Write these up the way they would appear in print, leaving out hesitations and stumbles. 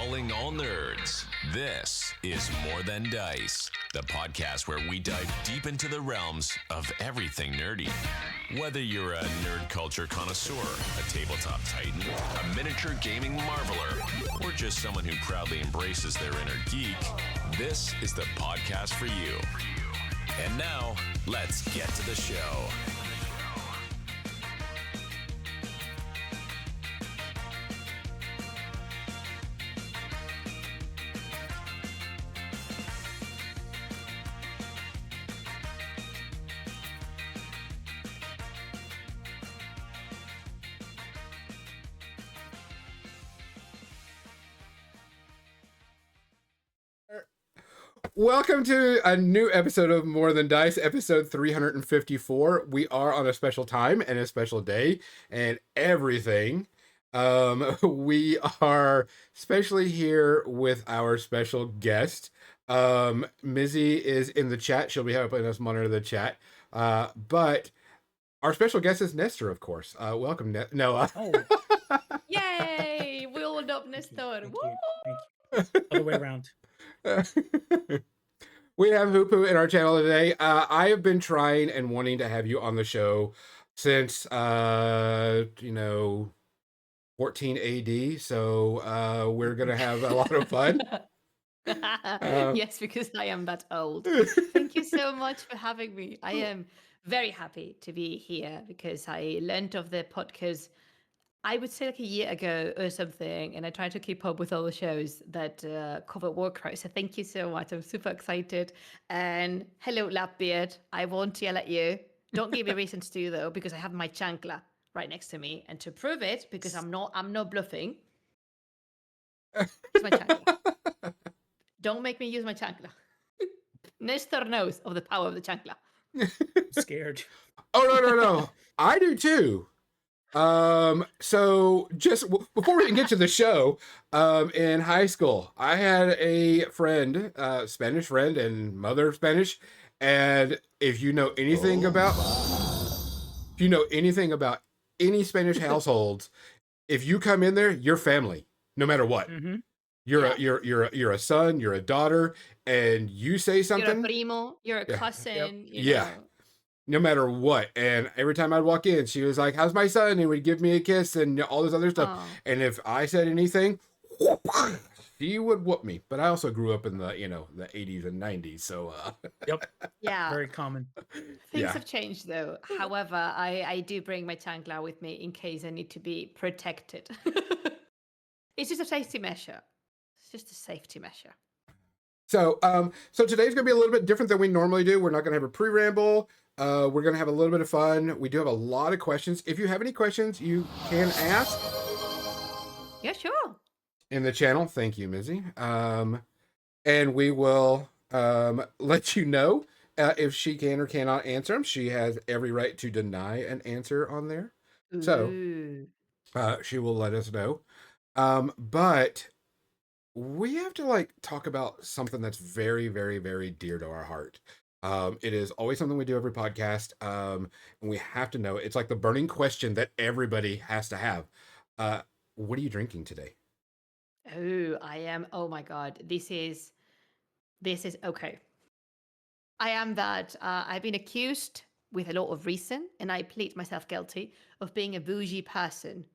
Calling all nerds. This is More Than Dice, the podcast where we dive deep into the realms of everything nerdy. Whether you're a nerd culture connoisseur, a tabletop titan, a miniature gaming marveler, or just someone who proudly embraces their inner geek, this is the podcast for you. And now, let's get to the show. Welcome to a new episode of More Than Dice, episode 354. We are on a special time and a special day and everything. We are especially here with our special guest. Mizzy is in the chat. She'll be helping us monitor the chat. But our special guest is Nestor, of course. Welcome, Noah. Yay! We all love Nestor. Thank you. Other way around. We have Hoopoe in our channel today. I have been trying and wanting to have you on the show since 14 AD. So we're gonna have a lot of fun. Yes, because I am that old. Thank you so much for having me. I am very happy to be here because I learned of the podcast, I would say like a year ago or something, and I tried to keep up with all the shows that cover Warcrow. So thank you so much. I'm super excited. And hello, Lapbeard. I won't yell at you. Don't give me reasons to though, because I have my chancla right next to me, and to prove it, because I'm not bluffing. It's my chancla. Don't make me use my chancla. Nestor knows of the power of the chancla. I'm scared. Oh no. I do too. So just before we even get to the show, in high school, I had a friend, Spanish friend and mother of Spanish. And if you know anything about any Spanish households, if you come in there, you're family, no matter what. Mm-hmm. You're a son, you're a daughter, and you say something. You're a primo, you're a cousin. You Yeah. know. No matter what. And every time I'd walk in, she was like, "How's my son?" And would give me a kiss and all this other stuff. Oh. And if I said anything, she would whoop me. But I also grew up in the 80s and 90s. So Yep. Yeah. Very common. Things have changed though. However, I do bring my chancla with me in case I need to be protected. It's just a safety measure. It's just a safety measure. So today's gonna be a little bit different than we normally do. We're not gonna have a pre-ramble. We're gonna have a little bit of fun. We do have a lot of questions. If you have any questions, you can ask. Yeah, sure. In the channel. Thank you, Mizzy. And we will let you know if she can or cannot answer them. She has every right to deny an answer on there. So she will let us know. But we have to talk about something that's very, very, very dear to our heart. It is always something we do every podcast. And we have to know. It's like the burning question that everybody has to have. What are you drinking today? Oh my God. This is okay. I am that. I've been accused with a lot of reason, and I plead myself guilty of being a bougie person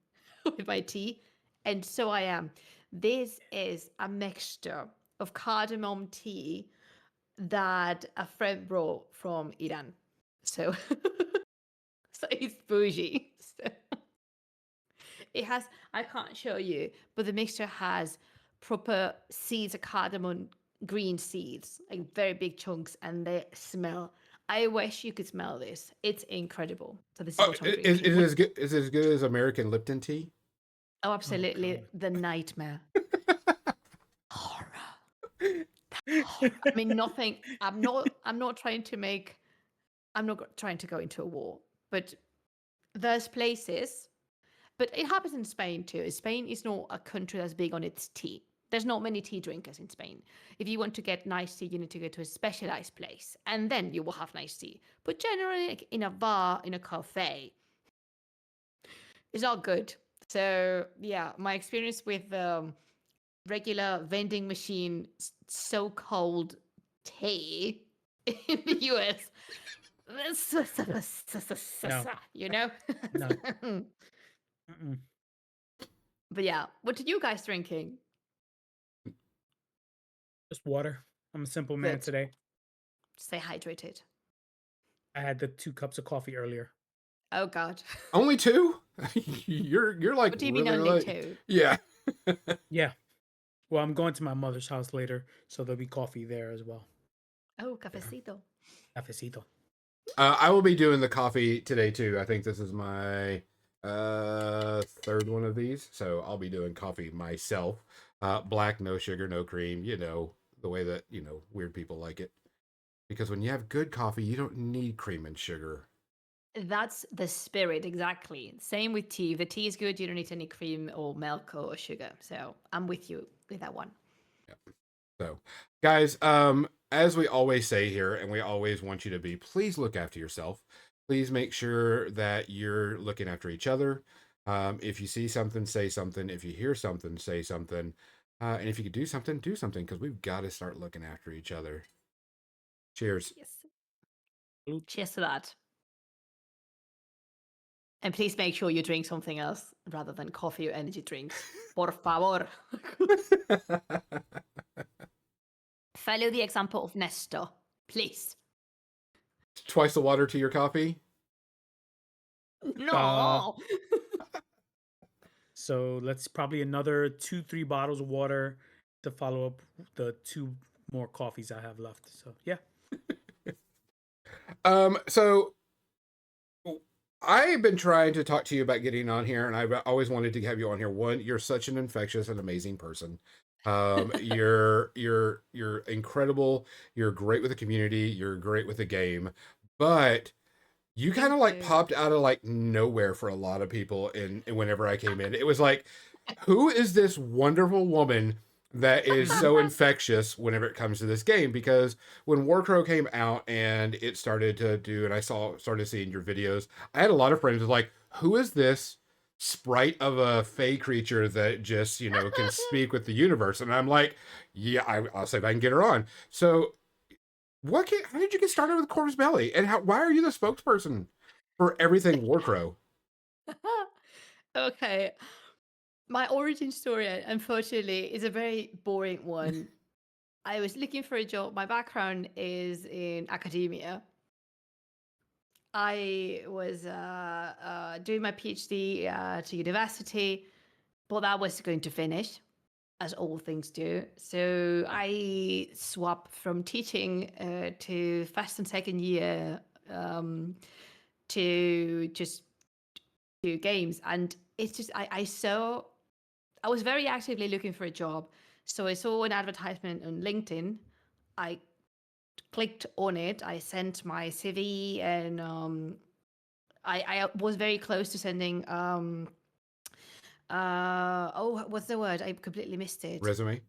with my tea. And so I am. This is a mixture of cardamom tea that a friend brought from Iran. So, so it's bougie. So it has, I can't show you, but the mixture has proper seeds of cardamom, green seeds, like very big chunks, and they smell. I wish you could smell this. It's incredible. So this is what I'm drinking. Is it as good as American Lipton tea? Oh, absolutely. The nightmare. Horror. I mean, nothing. I'm not trying to go into a war, but there's places, but it happens in Spain too. Spain is not a country that's big on its tea. There's not many tea drinkers in Spain. If you want to get nice tea, you need to go to a specialized place, and then you will have nice tea. But generally, like in a bar, in a cafe, it's not good. So yeah, my experience with regular vending machine so-called tea in the US. No, You know? no. Mm-mm. But yeah, what are you guys drinking? Just water. I'm a simple man Good. today. Stay hydrated. I had the 2 cups of coffee earlier. Oh God. Only two? You're like What do you mean really only late. two? Yeah. Yeah. Well, I'm going to my mother's house later, so there'll be coffee there as well. Oh, cafecito. Cafecito. I will be doing the coffee today too. I think this is my third one of these, so I'll be doing coffee myself. Black, no sugar, no cream. You know the way that weird people like it. Because when you have good coffee, you don't need cream and sugar. That's the spirit, exactly. Same with tea. If the tea is good, you don't need any cream or milk or sugar. So I'm with you with that one. So, guys, as we always say here, and we always want you to be, please look after yourself. Please make sure that you're looking after each other. If you see something, say something. If you hear something, say something. And if you could do something, because we've got to start looking after each other. Cheers. Yes. Salute. Cheers to that. And please make sure you drink something else rather than coffee or energy drinks. Por favor. Follow the example of Nestor, please. Twice the water to your coffee. No. So let's probably another 2-3 bottles of water to follow up the 2 more coffees I have left. So yeah. So I've been trying to talk to you about getting on here, and I've always wanted to have you on here. One, you're such an infectious and amazing person. You're incredible. You're great with the community. You're great with the game, but you kind of Thank like you. popped out of like nowhere for a lot of people. And whenever I came in, it was like, who is this wonderful woman that is so infectious whenever it comes to this game? Because when Warcrow came out and it started to do, and I started seeing your videos, I had a lot of friends who was like, who is this sprite of a fey creature that just can speak with the universe? And I'm like, yeah, I'll see if I can get her on. So how did you get started with Corvus Belly, and why are you the spokesperson for everything Warcrow? Okay. My origin story, unfortunately, is a very boring one. I was looking for a job. My background is in academia. I was doing my PhD to university, but that was going to finish, as all things do. So I swapped from teaching to first and second year to just do games. And it's just, I was very actively looking for a job. So I saw an advertisement on LinkedIn. I clicked on it. I sent my CV, and I was very close to sending what's the word? I completely missed it. Resume.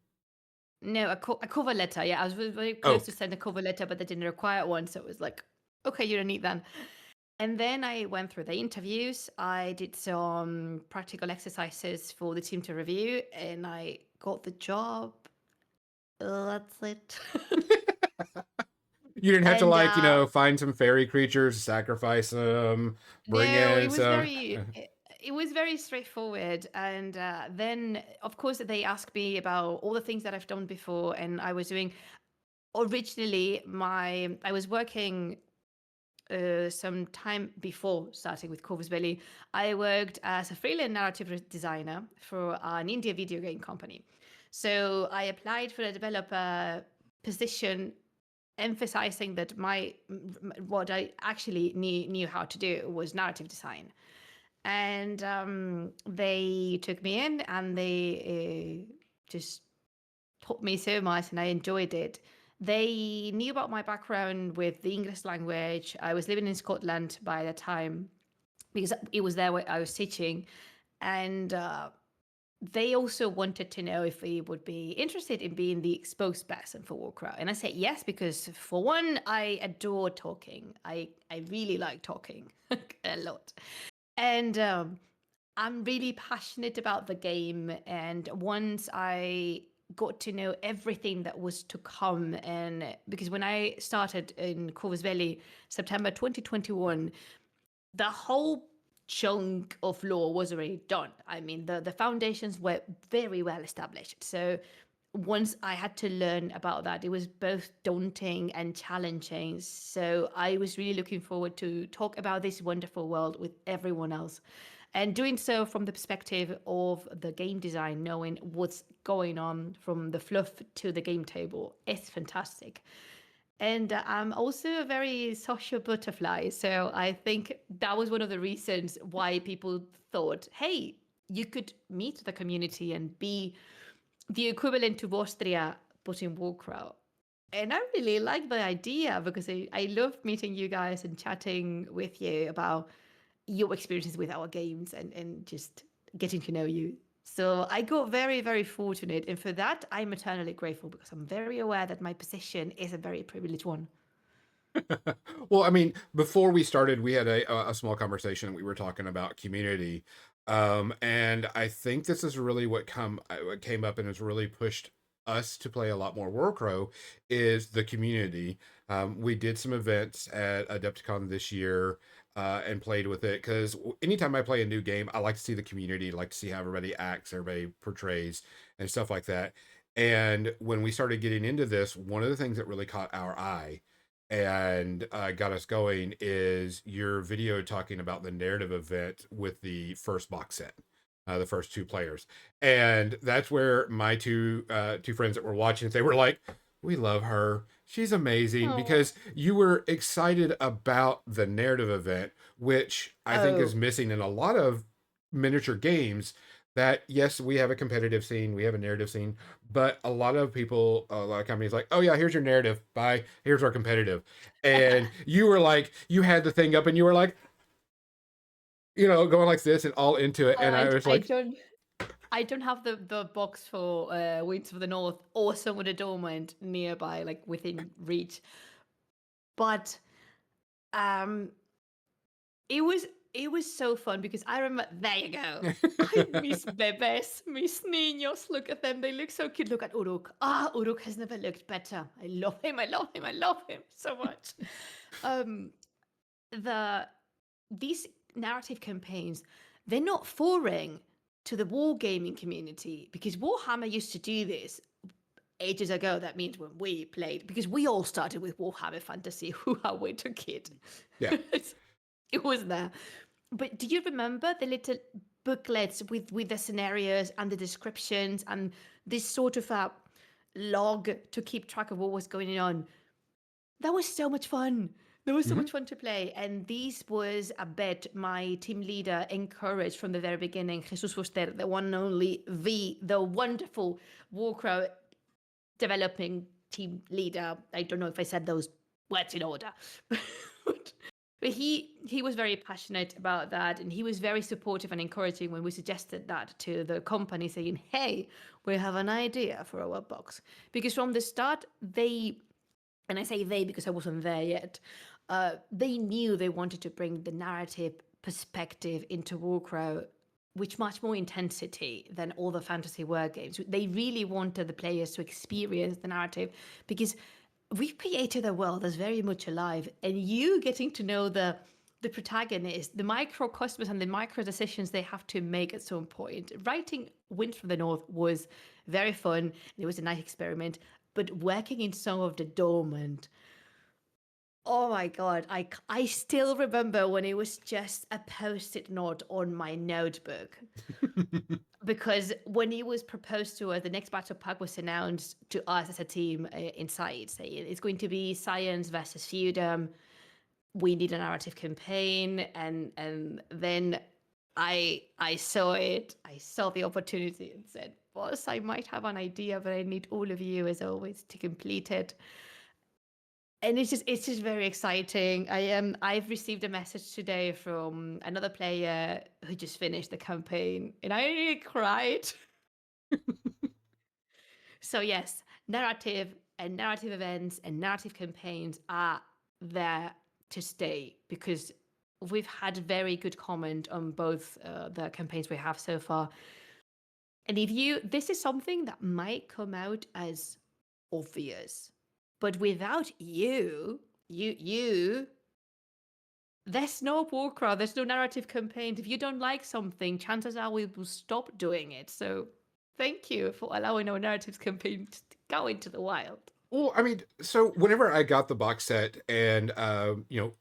No, a cover letter. Yeah, I was very Oh. close to send a cover letter, but they didn't require one. So it was like, okay, you don't need that. And then I went through the interviews. I did some practical exercises for the team to review, and I got the job. That's it. You didn't have to And find some fairy creatures, sacrifice them, bring no, in some. it was very straightforward. And then, of course, they asked me about all the things that I've done before, and I was doing. Originally, I was working some time before starting with Corvus Belli. I worked as a freelance narrative designer for an India video game company. So I applied for a developer position, emphasizing that what I actually knew how to do was narrative design. And they took me in, and they just taught me so much, and I enjoyed it. They knew about my background with the English language. I was living in Scotland by the time, because it was there where I was teaching. And they also wanted to know if we would be interested in being the spokesperson for Warcrow. And I said yes, because for one, I adore talking. I really like talking a lot. And I'm really passionate about the game, and once I got to know everything that was to come, and because when I started in Corvus Belli, September 2021, the whole chunk of lore was already done. I mean, the foundations were very well established. So once I had to learn about that, it was both daunting and challenging. So I was really looking forward to talk about this wonderful world with everyone else. And doing so from the perspective of the game design, knowing what's going on from the fluff to the game table, is fantastic. And I'm also a very social butterfly. So I think that was one of the reasons why people thought, hey, you could meet the community and be the equivalent to Vostria, but in Warcrow. And I really like the idea because I love meeting you guys and chatting with you about your experiences with our games and just getting to know you. So I got very, very fortunate. And for that, I'm eternally grateful because I'm very aware that my position is a very privileged one. Well, I mean, before we started, we had a small conversation. We were talking about community, and I think this is really what came up and has really pushed us to play a lot more Warcrow is the community. We did some events at Adepticon this year. And played with it because anytime I play a new game, I like to see the community, like to see how everybody acts, everybody portrays, and stuff like that. And when we started getting into this, one of the things that really caught our eye and got us going is your video talking about the narrative event with the first box set, the first two players, and that's where my two friends that were watching it, they were like, "We love her. She's amazing," Oh. because you were excited about the narrative event, which I think is Oh. missing in a lot of miniature games. That yes, we have a competitive scene, we have a narrative scene, but a lot of people, a lot of companies, like, oh yeah, here's your narrative, bye, here's our competitive. And you were like, you had the thing up, and you were like, going like this and all into it, and I was I like, don't. I don't have the box for Winds of the North or Song of the Dormant nearby, like within reach. But um, it was so fun because I remember. There you go. I miss bebés, miss niños. Look at them; they look so cute. Look at Uruk. Uruk has never looked better. I love him. I love him. I love him so much. Um, the these narrative campaigns, they're not foreign to the wargaming community because Warhammer used to do this ages ago. That means when we played, because we all started with Warhammer Fantasy, who our way took it. yeah. It was there. But do you remember the little booklets with the scenarios and the descriptions and this sort of a log to keep track of what was going on? That was so much fun. There was so Mhm. much fun to play. And this was a bet my team leader encouraged from the very beginning. Jesus Fuster, the one and only, the wonderful Warcrow developing team leader. I don't know if I said those words in order. But he was very passionate about that, and he was very supportive and encouraging when we suggested that to the company, saying, hey, we have an idea for our box. Because from the start, and I say they because I wasn't there yet, they knew they wanted to bring the narrative perspective into Warcrow, with much more intensity than all the fantasy word games. They really wanted the players to experience the narrative because we've created a world that's very much alive, and you getting to know the protagonist, the microcosmos and the micro decisions they have to make at some point. Writing Wind from the North was very fun. It was a nice experiment, but working in Song of the Dormant, oh my god, I still remember when it was just a post-it note on my notebook. Because when it was proposed to us, the next battle pack was announced to us as a team inside, saying it's going to be science versus feudum. We need a narrative campaign, and then I saw it. I saw the opportunity and said, "Boss, I might have an idea, but I need all of you, as always, to complete it." And it's just very exciting. I've received a message today from another player who just finished the campaign, and I nearly cried. So yes, narrative and narrative events and narrative campaigns are there to stay because we've had very good comment on both the campaigns we have so far. And this is something that might come out as obvious, but without you, there's no Warcrow, there's no narrative campaigns. If you don't like something, chances are we will stop doing it. So thank you for allowing our narratives campaign to go into the wild. Well, I mean, so whenever I got the box set, and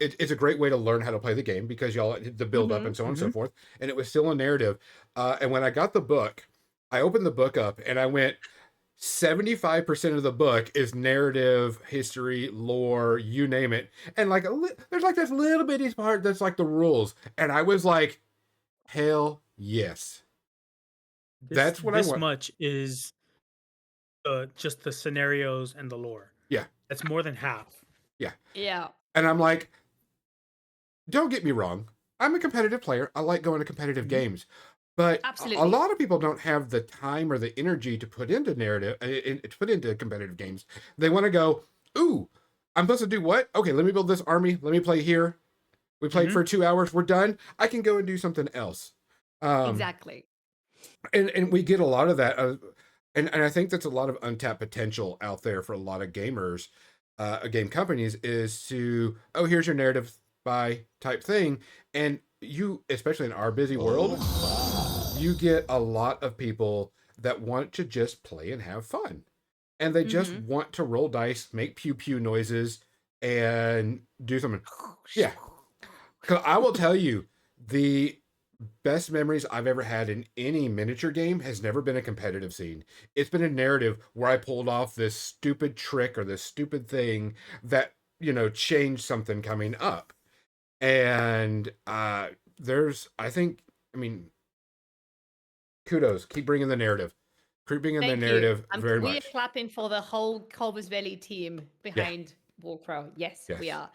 it's a great way to learn how to play the game because y'all the build up and so on and so forth, and it was still a narrative. And when I got the book, I opened the book up and I went, 75% of the book is narrative, history, lore, you name it, and like there's like this little bitty part that's like the rules, and I was like, hell yes, that's what I This want. much is just the scenarios and the lore. Yeah, That's more than half. Yeah. and I'm like, don't get me wrong, I'm a competitive player. I like going to competitive games. But Absolutely. a lot of people don't have the time or the energy to put into narrative, to put into competitive games. They want to go, ooh, I'm supposed to do what? Okay, let me build this army. Let me play here. We played for 2 hours. We're done. I can go and do something else. Exactly. And we get a lot of that. And I think that's a lot of untapped potential out there for a lot of gamers, game companies, is to, oh, here's your narrative by type thing. And you, especially in our busy world, you get a lot of people that want to just play and have fun. And they just want to roll dice, make pew pew noises, and do something. Yeah. 'Cause I will tell you, the best memories I've ever had in any miniature game has never been a competitive scene. It's been a narrative where I pulled off this stupid trick or this stupid thing that, changed something coming up. And I mean, kudos. Keep bringing the narrative. Keep bringing the narrative very we much. are clapping for the whole Corvus Belli team behind Warcrow. Yes, we are.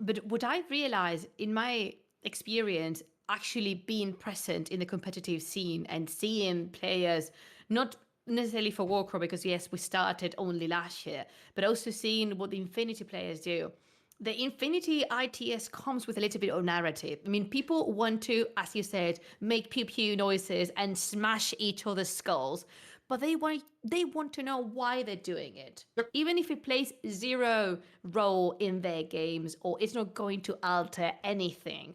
But what I realized in my experience, actually being present in the competitive scene and seeing players, not necessarily for Warcrow, because yes, we started only last year, but also seeing what the Infinity players do. The Infinity ITS comes with a little bit of narrative. I mean, people want to, as you said, make pew pew noises and smash each other's skulls, but they want to know why they're doing it. Yep. Even if it plays zero role in their games or it's not going to alter anything,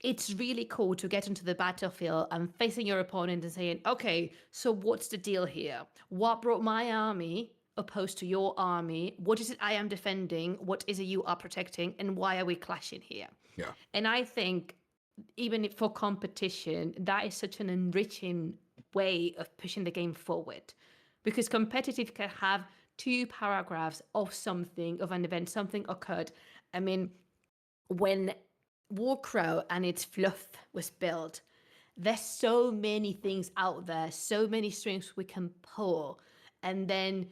it's really cool to get into the battlefield and facing your opponent and saying, okay, so what's the deal here? What brought my army opposed to your army? What is it I am defending? What is it you are protecting? And why are we clashing here? Yeah. And I think even for competition, that is such an enriching way of pushing the game forward, because competitive can have 2 paragraphs of something, of an event, something occurred. I mean, when Warcrow and its fluff was built, there's so many things out there, so many strings we can pull, and then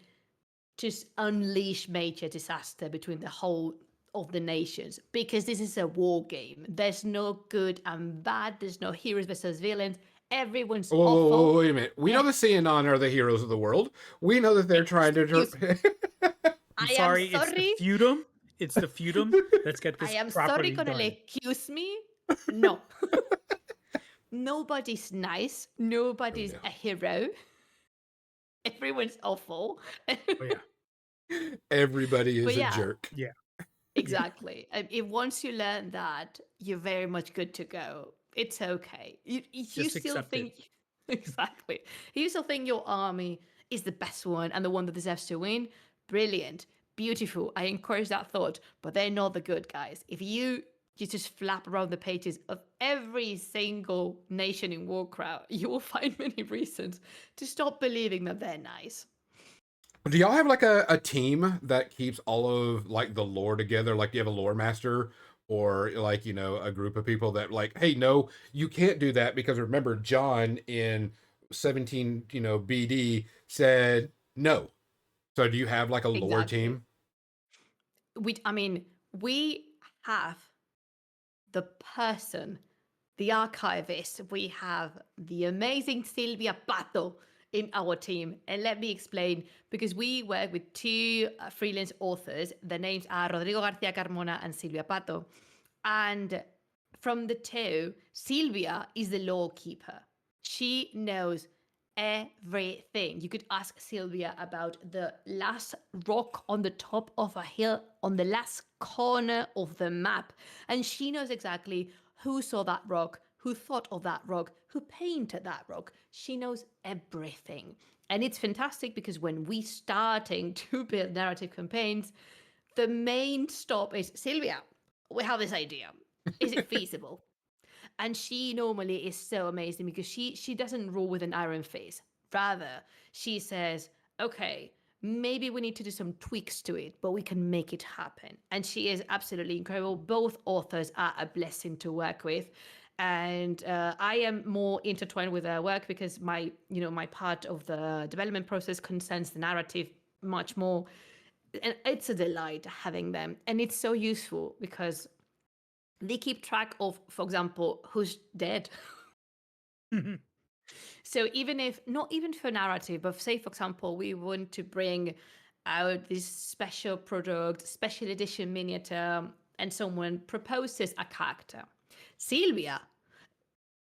just unleash major disaster between the whole of the nations, because this is a war game. There's no good and bad. There's no heroes versus villains. Everyone's awful. Wait a minute. We know the Xenon are the heroes of the world. We know that they're trying to... I'm sorry, it's the feudum. It's the feudum. Let's get this I am properly sorry, gonna done. accuse me? No. Nobody's nice. Nobody's a hero. Everyone's awful. Oh, yeah. Everybody is a jerk. Yeah. Exactly. If once you learn that, you're very much good to go. It's okay. You still think exactly. You still think your army is the best one and the one that deserves to win. Brilliant, beautiful. I encourage that thought. But they're not the good guys. If you just flap around the pages of every single nation in Warcrow, you will find many reasons to stop believing that they're nice. Do y'all have like a team that keeps all of like the lore together? Like, do you have a lore master or like, a group of people that like, hey, no, you can't do that because remember John in 17, BD said no. So do you have like a lore team? We have the person, the archivist. We have the amazing Silvia Pato in our team. And let me explain, because we work with 2 freelance authors. Their names are Rodrigo García Carmona and Silvia Pato. And from the two, Sylvia is the law keeper. She knows everything. You could ask Sylvia about the last rock on the top of a hill on the last corner of the map, and she knows exactly who saw that rock, who thought of that rock, who painted that rock. She knows everything. And it's fantastic because when we starting to build narrative campaigns, the main stop is Sylvia, we have this idea. Is it feasible? And she normally is so amazing because she doesn't rule with an iron fist. Rather, she says, okay, maybe we need to do some tweaks to it, but we can make it happen. And she is absolutely incredible. Both authors are a blessing to work with. And I am more intertwined with their work because my part of the development process concerns the narrative much more. And it's a delight having them. And it's so useful because they keep track of, for example, who's dead. So even if, not even for narrative, but say, for example, we want to bring out this special product, special edition miniature, and someone proposes a character. Sylvia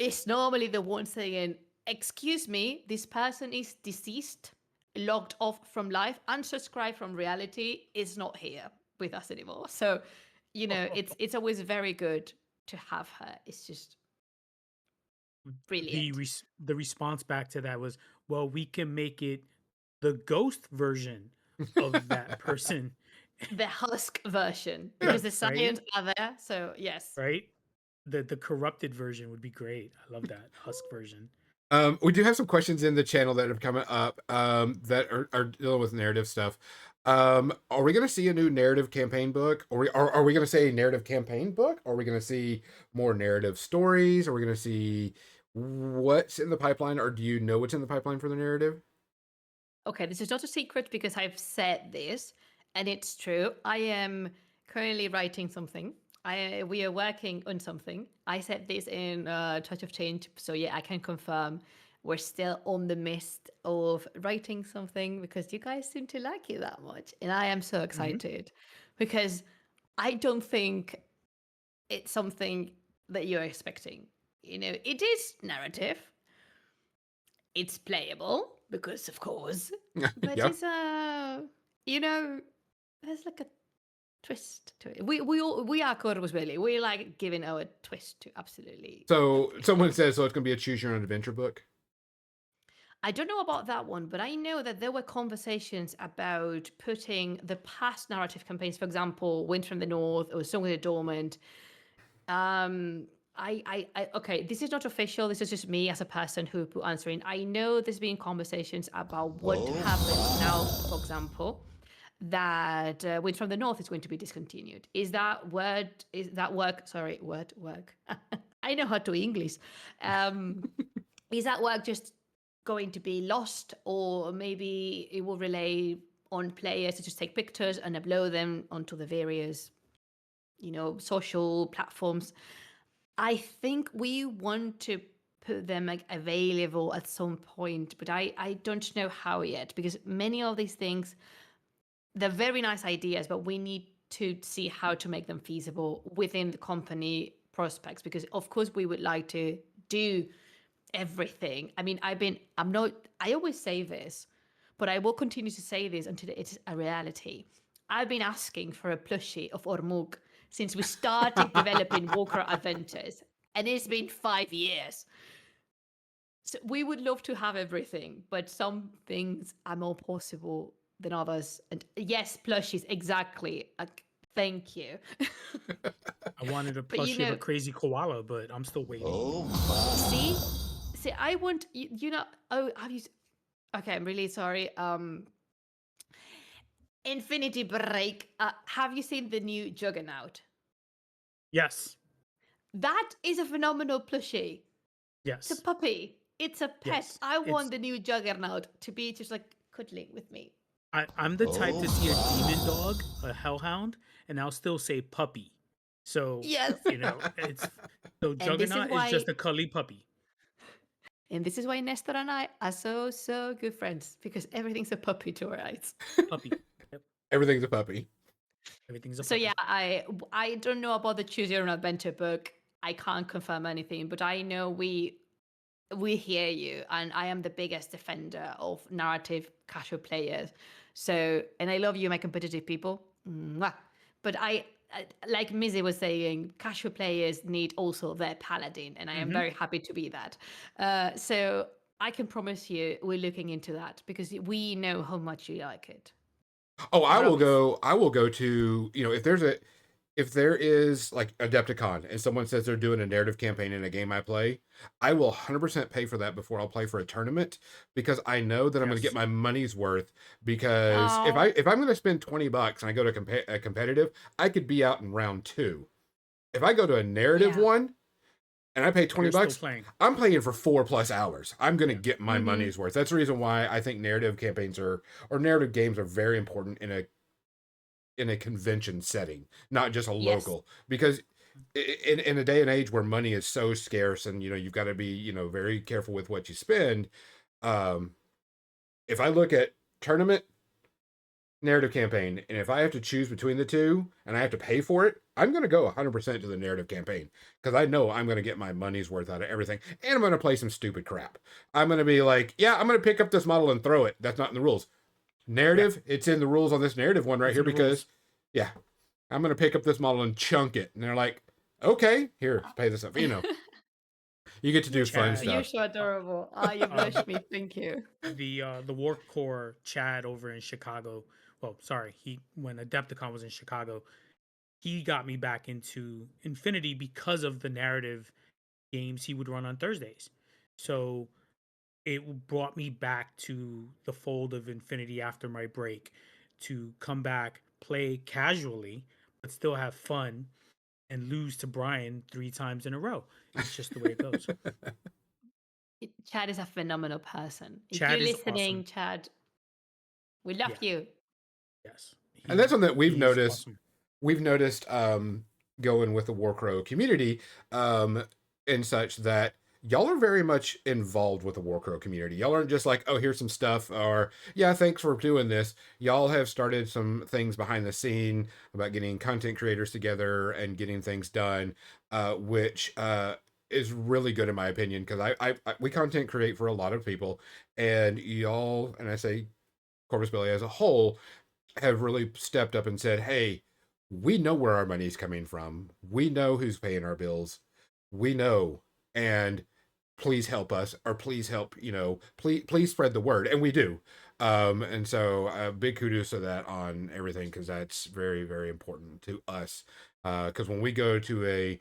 is normally the one saying, excuse me, this person is deceased, logged off from life, unsubscribed from reality, is not here with us anymore. So, it's always very good to have her. It's just brilliant. The response back to that was, well, we can make it the ghost version of that person. The husk version, because the science are there. So yes. Right? The corrupted version would be great. I love that husk version. We do have some questions in the channel that have come up that are dealing with narrative stuff. Are we going to see a new narrative campaign book? Or are we going to say narrative campaign book? Or are we going to see more narrative stories? Are we going to see what's in the pipeline? Or do you know what's in the pipeline for the narrative? Okay, this is not a secret because I've said this, and it's true. I am currently writing something. We are working on something. I said this in Touch of Change, so yeah, I can confirm we're still on the midst of writing something because you guys seem to like it that much, and I am so excited because I don't think it's something that you're expecting. It is narrative. It's playable because, of course, but Yeah. it's there's like a twist to it. We are Corvus Belli. We like giving our twist to absolutely. So someone says, so it's going to be a choose your own adventure book. I don't know about that one, but I know that there were conversations about putting the past narrative campaigns, for example, Wind from the North or Song of the Dormant. Okay, this is not official. This is just me as a person who answering. I know there's been conversations about what happens now, for example, that Wind from the North is going to be discontinued. Is that work? Sorry, work. I know how to English. Is that work just going to be lost, or maybe it will rely on players to just take pictures and upload them onto the various, social platforms? I think we want to put them available at some point, but I don't know how yet, because many of these things, they're very nice ideas, but we need to see how to make them feasible within the company prospects, because of course we would like to do everything. I mean, I always say this, but I will continue to say this until it's a reality. I've been asking for a plushie of Ormug since we started developing Warcrow Adventures, and it's been 5 years. So we would love to have everything, but some things are more possible than others. And yes, plushies, exactly. Thank you. I wanted a plushie of a crazy koala, but I'm still waiting. See, I want Oh, have you? Okay, I'm really sorry. Infinity Break. Have you seen the new Juggernaut? Yes. That is a phenomenal plushie. Yes. It's a puppy. It's a pet. Yes, I want the new Juggernaut to be just like cuddling with me. I'm the type to see a demon dog, a hellhound, and I'll still say puppy. So yes, it's so Juggernaut is just a cuddly puppy. And this is why Nestor and I are so good friends, because everything's a puppy to our eyes. Puppy. Yep. Everything's a puppy. Everything's a puppy. So yeah, I don't know about the Choose Your Own Adventure book. I can't confirm anything, but I know we hear you, and I am the biggest defender of narrative casual players. So, and I love you, my competitive people. Mwah. But like Mizzy was saying, casual players need also their paladin, and I am very happy to be that. So I can promise you, we're looking into that because we know how much you like it. Oh, Rose. I will go to, if there is like Adepticon and someone says they're doing a narrative campaign in a game I play, I will 100% pay for that before I'll play for a tournament because I know that I'm going to get Yes. my money's worth. Because Oh, if I'm going to spend $20 and I go to a competitive, I could be out in round 2. If I go to a narrative yeah. one and I pay 20 You're still bucks, playing. I'm playing for 4+ hours. I'm going to Yeah. get my Mm-hmm. money's worth. That's the reason why I think narrative campaigns or narrative games are very important in a convention setting, not just a Yes. local. Because in a day and age where money is so scarce, and you've got to be very careful with what you spend. Um, if I look at tournament narrative campaign, and if I have to choose between the two, and I have to pay for it, I'm going to go 100% to the narrative campaign because I know I'm going to get my money's worth out of everything, and I'm going to play some stupid crap. I'm going to be like, yeah, I'm going to pick up this model and throw it. That's not in the rules. Yeah. Narrative, it's in the rules on this narrative one right It's here in the because, rules. yeah, I'm gonna pick up this model and chunk it. And they're like, okay, here, pay this up. You get to do fun Chad. You're stuff. so adorable. Ah, you The blushed me. Thank you. the Warcrow Chad over in Chicago. Well, sorry, he when Adepticon was in Chicago, he got me back into Infinity because of the narrative games he would run on Thursdays. So it brought me back to the fold of Infinity after my break to come back, play casually, but still have fun and lose to Brian 3 times in a row. It's just the way it goes. Chad is a phenomenal person. If you're Chad is listening, awesome. Chad, we love Yeah, you. yes. And that's something that we've He is noticed. awesome. We've noticed going with the Warcrow community and such that y'all are very much involved with the Warcrow community. Y'all aren't just like, oh, here's some stuff, or yeah, thanks for doing this. Y'all have started some things behind the scene about getting content creators together and getting things done, which is really good in my opinion because we content create for a lot of people, and y'all, and I say Corvus Belli as a whole, have really stepped up and said, hey, we know where our money's coming from. We know who's paying our bills. We know. And please help us, or please help, please spread the word. And we do. And so big kudos to that on everything, because that's very, very important to us. Because when we go to a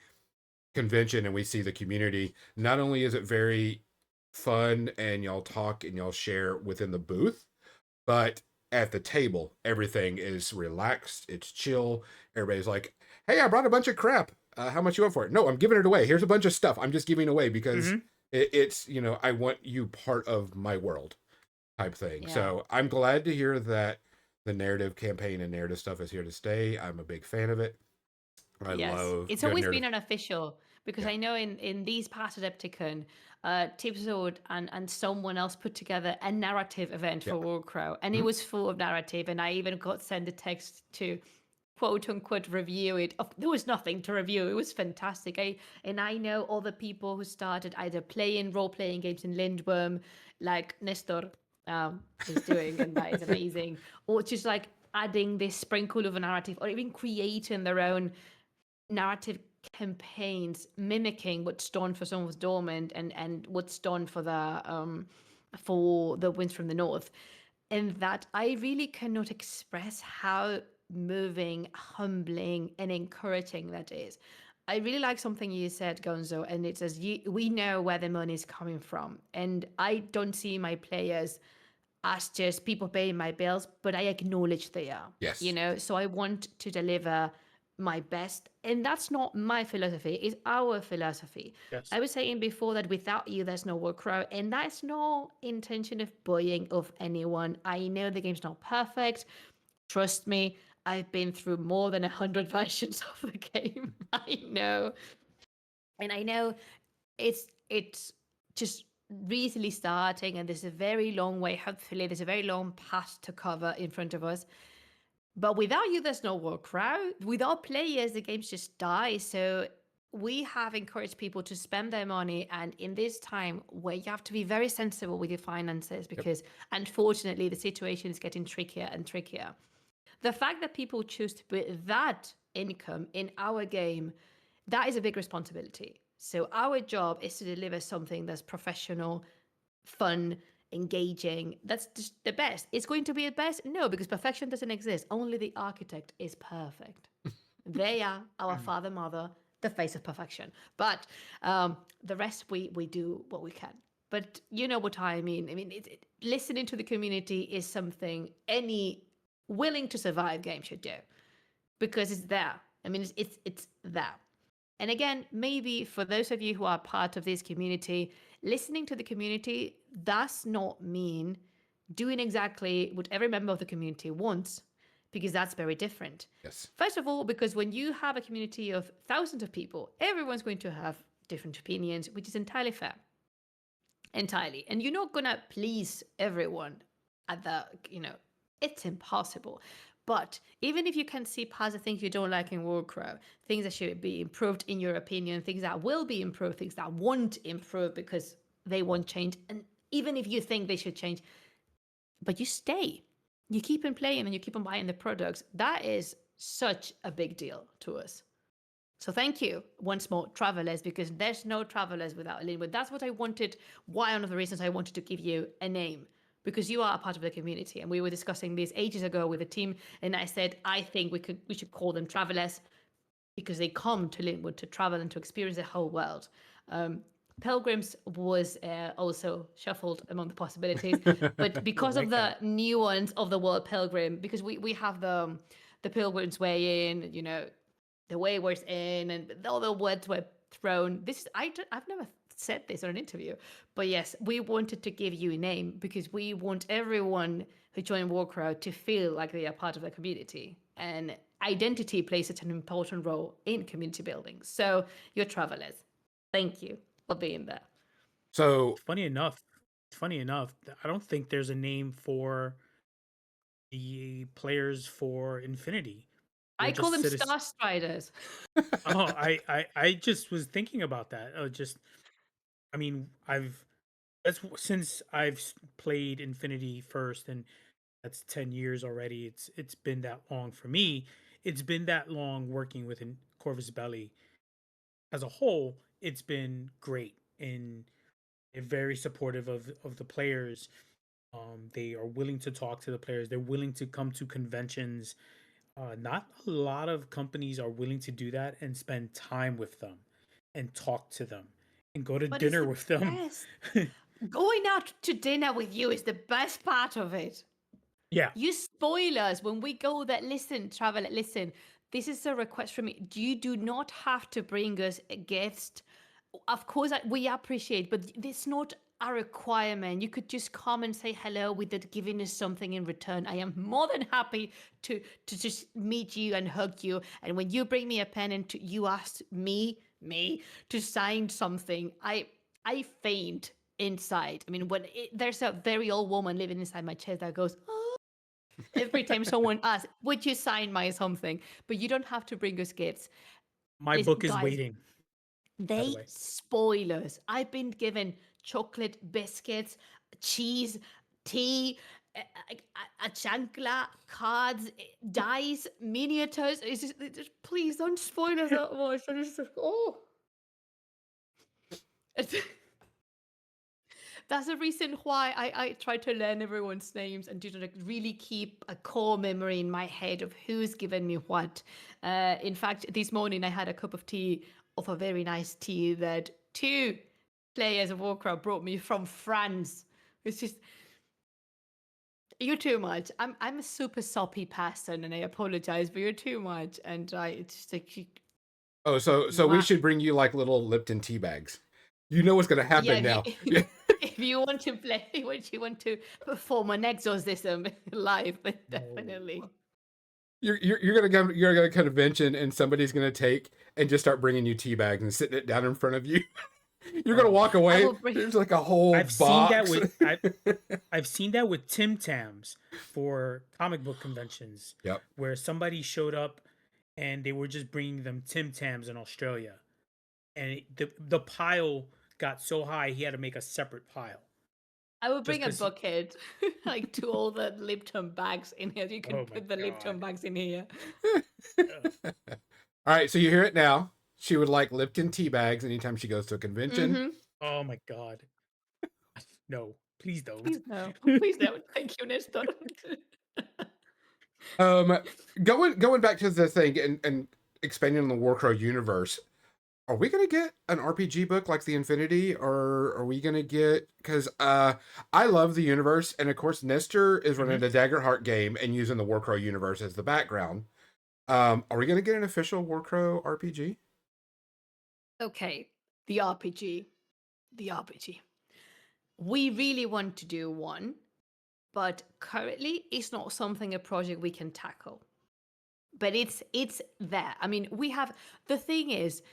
convention and we see the community, not only is it very fun and y'all talk and y'all share within the booth, but at the table, everything is relaxed. It's chill. Everybody's like, "Hey, I brought a bunch of crap. How much you want for it?" No, I'm giving it away. Here's a bunch of stuff. I'm just giving away because Hmm. it's I want you part of my world, type thing. Yeah. So I'm glad to hear that the narrative campaign and narrative stuff is here to stay. I'm a big fan of it. I Yes. love It's good always been narrative. unofficial because Yeah. I know in these past Adepticon, Tipsword and someone else put together a narrative event Yeah. for Warcrow, and it Mhm. was full of narrative. And I even got sent a text to quote unquote review it. There was nothing to review. It was fantastic. I know other people who started either playing role playing games in Lindworm, like Nestor is doing, and that is amazing. Or just like adding this sprinkle of a narrative, or even creating their own narrative campaigns, mimicking what's done for Song of Dormant and what's done for the Winds from the North. And that I really cannot express how moving, humbling, and encouraging that is. I really like something you said, Gonzo, and it says we know where the money is coming from, and I don't see my players as just people paying my bills, but I acknowledge they are. Yes. So I want to deliver my best, and that's not my philosophy; it's our philosophy. Yes. I was saying before that without you, there's no Warcraft, and that's no intention of bullying of anyone. I know the game's not perfect. Trust me, I've been through more than 100 versions of the game. I know, and I know it's just recently starting, and there's a very long way. Hopefully, there's a very long path to cover in front of us. But without you, there's no Warcraft. Without players, the games just die. So we have encouraged people to spend their money, and in this time where you have to be very sensible with your finances, because unfortunately the situation is getting trickier and trickier. The fact that people choose to put that income in our game, that is a big responsibility. So our job is to deliver something that's professional, fun, engaging. That's just the best. It's going to be the best? No, because perfection doesn't exist. Only the architect is perfect. They are our father, mother, the face of perfection. But the rest, we do what we can. But you know what I mean. I mean, listening to the community is something any willing to survive game should do, because it's there. I mean, it's there. And again, maybe for those of you who are part of this community, listening to the community does not mean doing exactly what every member of the community wants, because that's very different. Yes. First of all, because when you have a community of thousands of people, everyone's going to have different opinions, which is entirely fair. Entirely. And you're not going to please everyone at the, it's impossible. But even if you can see past the things you don't like in Warcrow, things that should be improved in your opinion, things that will be improved, things that won't improve because they won't change, and even if you think they should change, but you stay, you keep on playing and you keep on buying the products, that is such a big deal to us. So thank you once more, Travelers, because there's no Travelers without Linwood. That's what I wanted. One of the reasons I wanted to give you a name, because you are a part of the community. And we were discussing this ages ago with the team, and I said I think we should call them Travelers, because they come to Linwood to travel and to experience the whole world. Pilgrims was also shuffled among the possibilities, but because of the nuance of the word pilgrim, because we have the Pilgrim's Way in, the Wayward's Inn, and all the words were thrown. I've never said this on an interview, but yes, we wanted to give you a name because we want everyone who joined Warcrow to feel like they are part of the community, and identity plays such an important role in community building. So you're Travelers. Thank you for being there. So Funny enough, I don't think there's a name for the players for Infinity. I call them Star Striders. Oh, I just was thinking about that. I mean, since I've played Infinity first, and that's 10 years already. It's been that long for me. It's been that long working with Corvus Belli as a whole. It's been great, and they're very supportive of the players. They are willing to talk to the players. They're willing to come to conventions. Not a lot of companies are willing to do that and spend time with them and talk to them and go to dinner with them. Going out to dinner with you is the best part of it. Yeah. You spoil us when we go there. Listen, Traveler, listen. This is a request from me. You do not have to bring us a guest. Of course, we appreciate, but it's not a requirement. You could just come and say hello without giving us something in return. I am more than happy to just meet you and hug you. And when you bring me a pen and you ask me to sign something, I faint inside. I mean, there's a very old woman living inside my chest that goes, oh, every time someone asks, would you sign my something? But you don't have to bring us gifts. My book is waiting. They spoil us. I've been given chocolate, biscuits, cheese, tea, a chancla, cards, dice, miniatures. It's just, please don't spoil us that much. That's the reason why I try to learn everyone's names and to really keep a core memory in my head of who's given me what. In fact, this morning I had a cup of tea, of a very nice tea that 2 players of Warcraft brought me from France. It's just, you're too much. I'm a super soppy person, and I apologize, but you're too much. And it's just like, so we should bring you like little Lipton tea bags. You know what's gonna happen now. If you want to play, if you want to perform an exorcism live, then definitely. You're gonna a convention, and somebody's gonna take and just start bringing you tea bags and sitting it down in front of you. You're gonna walk away. There's like a whole box. I've seen that with Tim Tams for comic book conventions. Yep. Where somebody showed up and they were just bringing them Tim Tams in Australia. and the pile got so high he had to make a separate pile. I will bring a 'cause he- bucket, like to all the Lipton bags in here. You can Oh my put the Lipton God. bags in here. All right, so you hear it now. She would like Lipton tea bags anytime she goes to a convention. Mm-hmm. Oh my God. No, please don't. Please no. Please no. Thank you, Nestor. Going back to the thing and expanding on the Warcrow universe. Are we gonna get an RPG book like the Infinity, or are we gonna get? Because I love the universe, and of course Nestor is running a Daggerheart game and using the Warcrow universe as the background. Are we gonna get an official Warcrow RPG? Okay, the RPG. The RPG. We really want to do one, but currently it's not something a project we can tackle. But it's there. I mean, the thing is,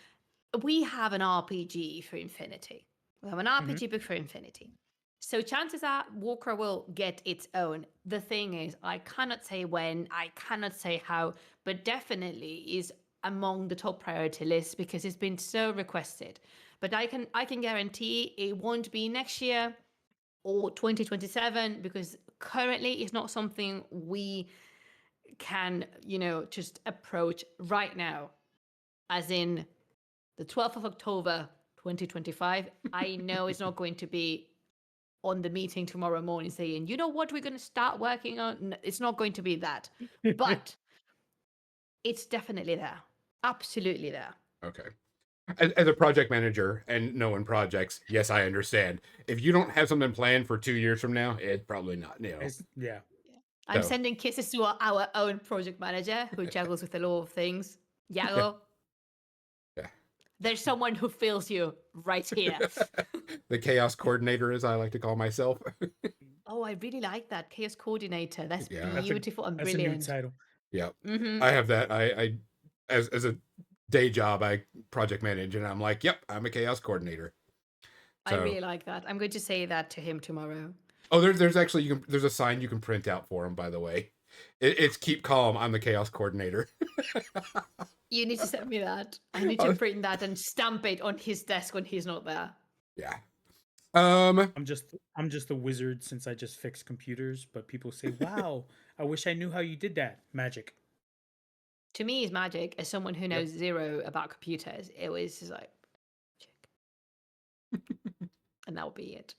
we have an RPG for Infinity. We have an RPG book for Infinity. So chances are Walker will get its own. The thing is, I cannot say when, I cannot say how, but definitely is among the top priority lists because it's been so requested. But I can guarantee it won't be next year or 2027 because currently it's not something we can, just approach right now. As in the 12th of October 2025. I know it's not going to be on the meeting tomorrow morning saying, you know what, we're going to start working on. It's not going to be that. But it's definitely there. Absolutely there. Okay. As a project manager and knowing projects, yes, I understand. If you don't have something planned for 2 years from now, it's probably not. Yeah. I'm So. sending kisses to our own project manager who juggles with a lot of things. Yago. Yeah. There's someone who feels you right here. The chaos coordinator, as I like to call myself. Oh, I really like that. Chaos coordinator. That's Yeah. beautiful and That's brilliant. a new title. Yeah. Mm-hmm. I have that. I as a day job, I project manage, and I'm like, yep, I'm a chaos coordinator. I really like that. I'm going to say that to him tomorrow. Oh, there's actually there's a sign you can print out for him. By the way, it's keep calm. I'm the chaos coordinator. You need to send me that. I need to print that and stamp it on his desk when he's not there. Yeah. I'm just a wizard since I just fixed computers, but people say, "Wow, I wish I knew how you did that." Magic. To me, it's magic. As someone who knows zero about computers, it was just like, and that will be it.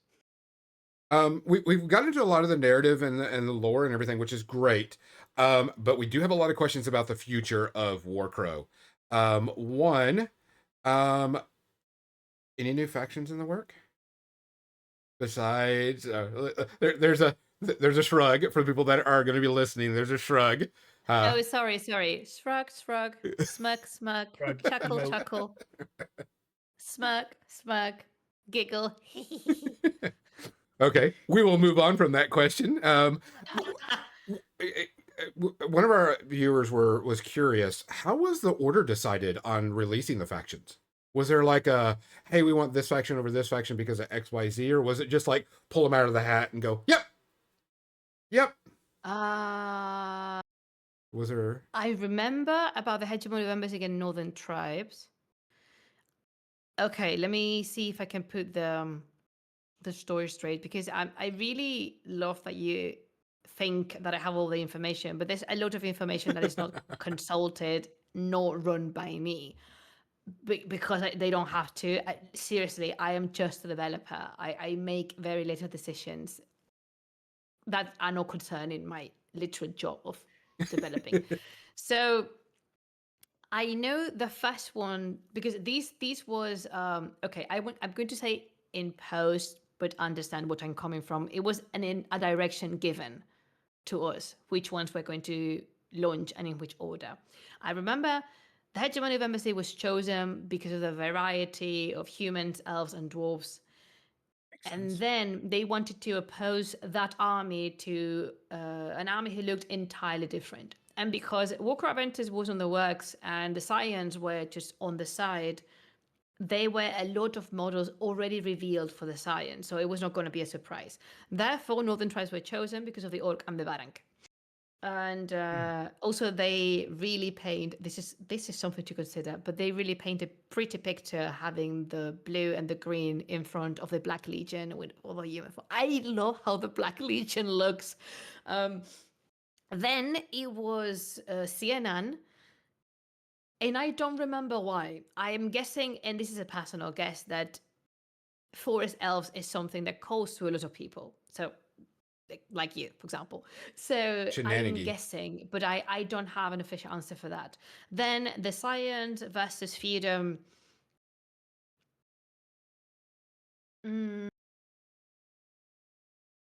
We've got into a lot of the narrative and the lore and everything, which is great. But we do have a lot of questions about the future of Warcrow. One, any new factions in the work? Besides, there's a shrug for the people that are going to be listening. There's a shrug. Oh, sorry. Shrug, smirk, Shrug. chuckle, No. chuckle, smirk, giggle. Okay, we will move on from that question. One of our viewers was curious. How was the order decided on releasing the factions? Was there like a, hey, we want this faction over this faction because of X, Y, Z, or was it just like pull them out of the hat and go, yep? Was there? I remember about the hegemony of embassy and northern tribes. Okay, let me see if I can put the story straight because I really love that you think that I have all the information, but there's a lot of information that is not consulted nor run by me because they don't have to. Seriously, I am just a developer. I make very little decisions that are not concerning my literal job of developing. So I know the first one because these was okay. I'm going to say in post, but understand what I'm coming from. It was a direction given to us, which ones we're going to launch and in which order. I remember the hegemony of embassy was chosen because of the variety of humans, elves, and dwarves. And then they wanted to oppose that army to an army who looked entirely different. And because Warcraft Adventures was on the works and the Scions were just on the side, there were a lot of models already revealed for the Scions, so it was not going to be a surprise. Therefore, Northern Tribes were chosen because of the Orc and the Varank. And also they really paint, this is something to consider, but they really paint a pretty picture having the blue and the green in front of the Black Legion with all the uniform. I love how the Black Legion looks. Then it was CNN, and I don't remember why. I am guessing, and this is a personal guess, that forest elves is something that calls to a lot of people. So like you, for example. So I'm Shenanigan. guessing, but I don't have an official answer for that. Then the science versus freedom.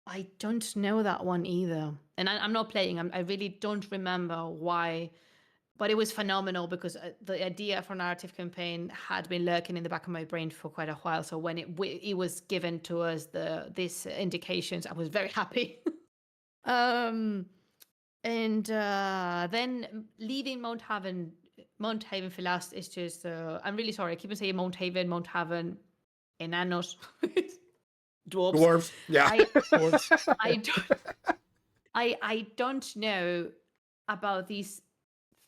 I don't know that one either. And I'm not playing. I really don't remember why. But it was phenomenal because the idea for narrative campaign had been lurking in the back of my brain for quite a while. So when it was given to us, these indications, I was very happy. And then leaving Mount Haven for last is just I'm really sorry. I keep on saying Mount Haven, enanos, dwarves. Dwarves. Yeah. I don't know about these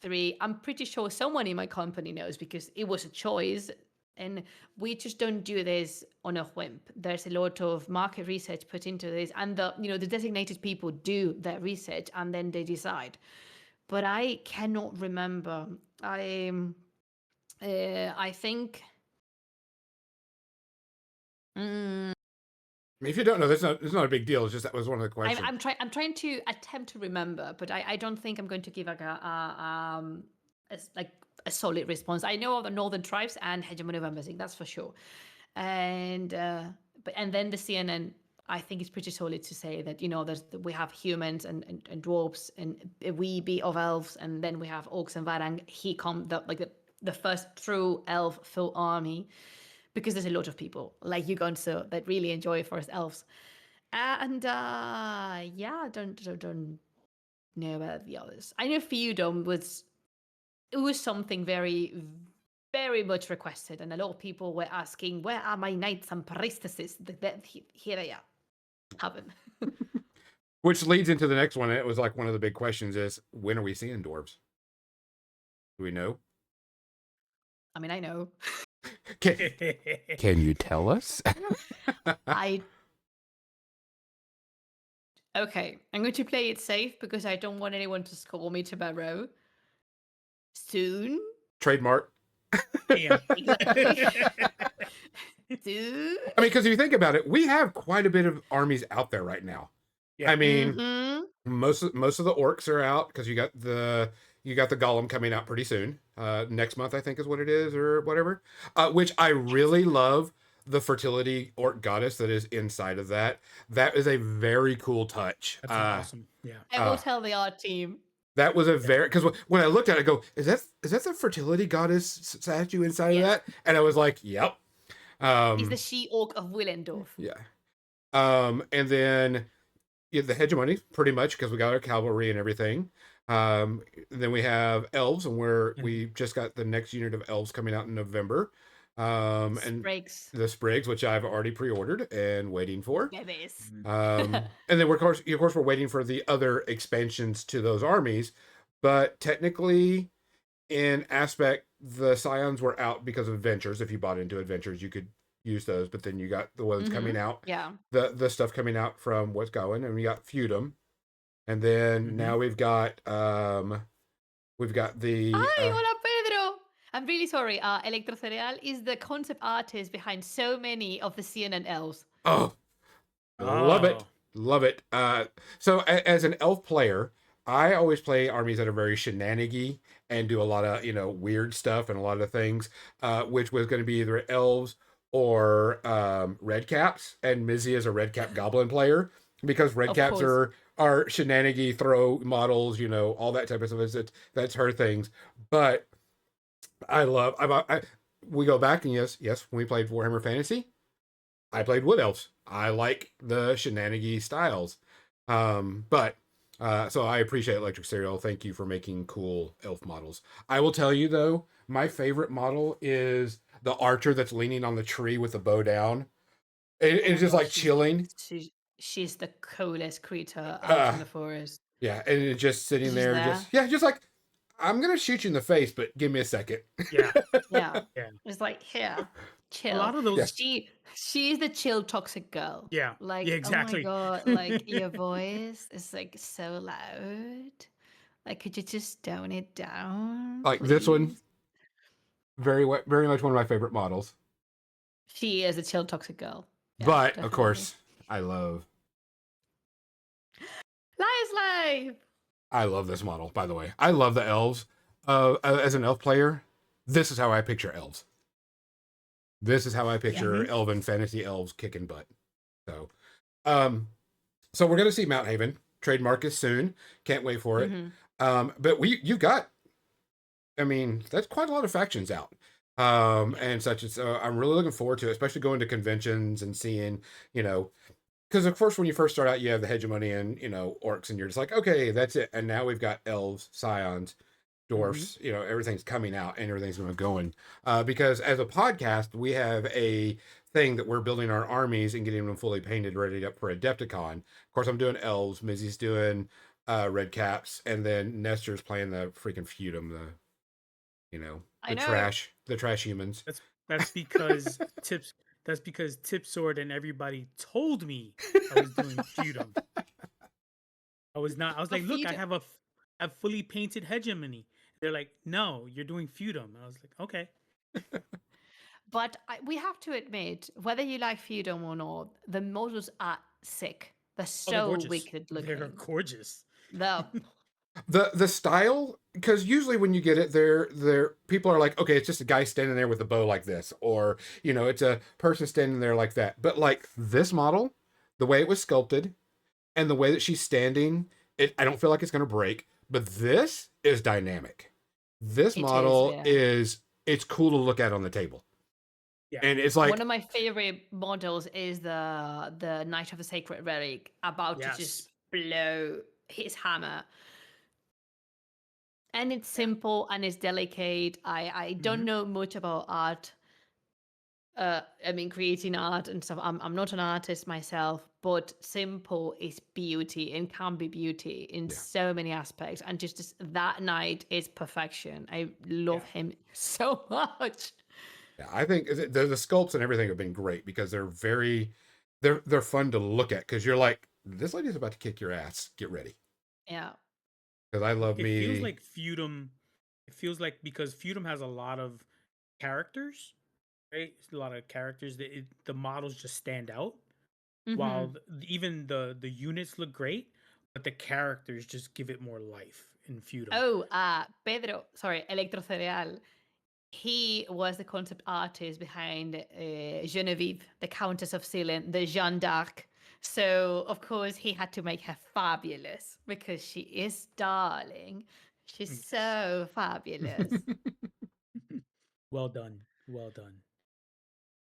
three. I'm pretty sure someone in my company knows because it was a choice. And we just don't do this on a whim. There's a lot of market research put into this, and the designated people do that research and then they decide. But I cannot remember. I think. If you don't know, it's not a big deal. It's just that was one of the questions. I'm trying to attempt to remember, but I don't think I'm going to give like a solid response. I know of the Northern Tribes and Hegemony of Embassy, that's for sure. And then the CNN, I think it's pretty solid to say that we have humans and dwarves and we be of elves, and then we have orcs and varang. He come the first true elf full army, because there's a lot of people like you, Gonzo, that really enjoy forest elves. And yeah, don't know about the others. I know feudum was something very, very much requested, and a lot of people were asking, "Where are my knights and priestesses?" Here they are. Have them. Which leads into the next one. It was like one of the big questions is, when are we seeing dwarves? Do we know? I mean, I know. Can you tell us? Okay, I'm going to play it safe because I don't want anyone to call me tomorrow. Soon. Trademark. Yeah. Soon. I mean, because if you think about it, we have quite a bit of armies out there right now. Yeah. I mean, most of the orcs are out because you got the golem coming out pretty soon. Next month, I think, is what it is, or whatever. Which I really love. The fertility orc goddess that is inside of that. That is a very cool touch. That's awesome. Yeah. I will tell the art team. That was a very, because when I looked at it, I go, is that the fertility goddess statue inside of that? And I was like, yep. It's the she-orc of Willendorf. Yeah. And then the hegemony, pretty much, because we got our cavalry and everything. Then we have elves, and we just got the next unit of elves coming out in November. And the Sprigs, which I've already pre-ordered and waiting for. And then of course we're waiting for the other expansions to those armies. But technically, in aspect, the Scions were out because of adventures. If you bought into adventures, you could use those. But then you got the ones coming out. Yeah. The stuff coming out from what's going, and we got feudum, and then now we've got the. Hola, Pedro. I'm really sorry. Electrocereal is the concept artist behind so many of the CNN elves. Oh, love it. Love it. So as an elf player, I always play armies that are very shenanigy and do a lot of, weird stuff and a lot of things, which was going to be either elves or red caps. And Mizzy is a red cap goblin player because red caps are shenanigy throw models, all that type of stuff. That's her things. But we go back and yes, when we played Warhammer Fantasy, I played Wood Elves. I like the shenanigy styles. So I appreciate Electric Cereal. Thank you for making cool elf models. I will tell you though, my favorite model is the archer that's leaning on the tree with the bow down. It's just like chilling. She's the coolest creature out in the forest. Yeah, and it's just sitting She's there, there. just like, I'm gonna shoot you in the face, but give me a second. Yeah, Yeah. yeah. It's like, here, A chill. lot of Yeah. those. She's the chill toxic girl. Yeah, Like, yeah, oh my exactly. god, like your voice is like so loud. Like, could you just tone it down, Like this one, please? very much one of my favorite models. She is a chill toxic girl. Yeah, But of definitely. course, I love Life. this model. By the way, I love the elves. As an elf player, this is how I picture elves. This is how I picture Mhm. elven fantasy elves kicking butt. So, um, so we're gonna see Mount Haven. Trademark is soon. Can't wait for it. Mm-hmm. But you've got, I mean, that's quite a lot of factions out. And such. And so I'm really looking forward to it, especially going to conventions and seeing, you know, because of course when you first start out, you have the hegemony and orcs, and you're just like, okay, that's it. And now we've got elves, scions, Mhm. dwarfs. Everything's coming out and everything's going. Because as a podcast, we have a thing that we're building our armies and getting them fully painted, ready up for Adepticon. Of course, I'm doing elves. Mizzy's doing red caps, and then Nestor's playing the freaking feudum, I know. the trash humans. That's because tips. That's because Tip Sword and everybody told me I was doing feudum. I was not. I was A like, look, feed, a fully painted hegemony. They're like, no, you're doing feudum. And I was like, okay. but we have to admit, whether you like feudum or not, the models are sick. They're Oh, they're so gorgeous. wicked They're looking. gorgeous. The The style, because usually when you get it, there people are like, okay, it's just a guy standing there with a bow like this, or it's a person standing there like that. But like this model, the way it was sculpted and the way that she's standing, I don't feel like it's going to break. But this is dynamic. This it is, model yeah. is it's cool to look at on the table, Yeah. and it's One like of my favorite models is the Knight of the Sacred Relic about to Yes. just blow his hammer. And it's Yeah. simple and it's delicate. I don't Mhm. know much about art. I mean, creating art and stuff. I'm not an artist myself, but simple is beauty and can be beauty in yeah. so many aspects. And just that knight is perfection. I love Yeah. him so much. Yeah, I think the sculpts and everything have been great because they're fun to look at because you're like, this lady's about to kick your ass. Get ready. Yeah. Because I love It feels me. like feudum. It feels like because feudum has a lot of characters, right? A lot of characters that the models just stand out. Mm-hmm. While even the units look great, but the characters just give it more life in feudum. Oh, Pedro, sorry, Electrocereal. He was the concept artist behind Genevieve, the Countess of Ceylon, the Jeanne d'Arc. So, of course, he had to make her fabulous because she is darling. She's Yes. so fabulous. Well done. Well done.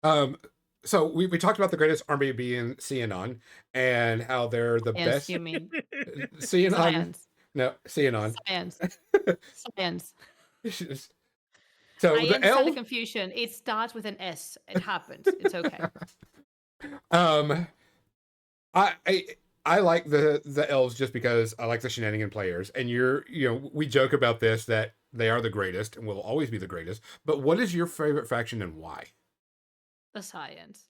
um, so we talked about the greatest army being Xenon and how they're the Science, best. you mean? Xenon, Science. no, Xenon. Science. Science. So I the understand the elf. confusion. It starts with an S. It happens. It's okay. um, I I like the elves just because I like the shenanigan players, and we joke about this that they are the greatest and will always be the greatest. But what is your favorite faction and why? The science.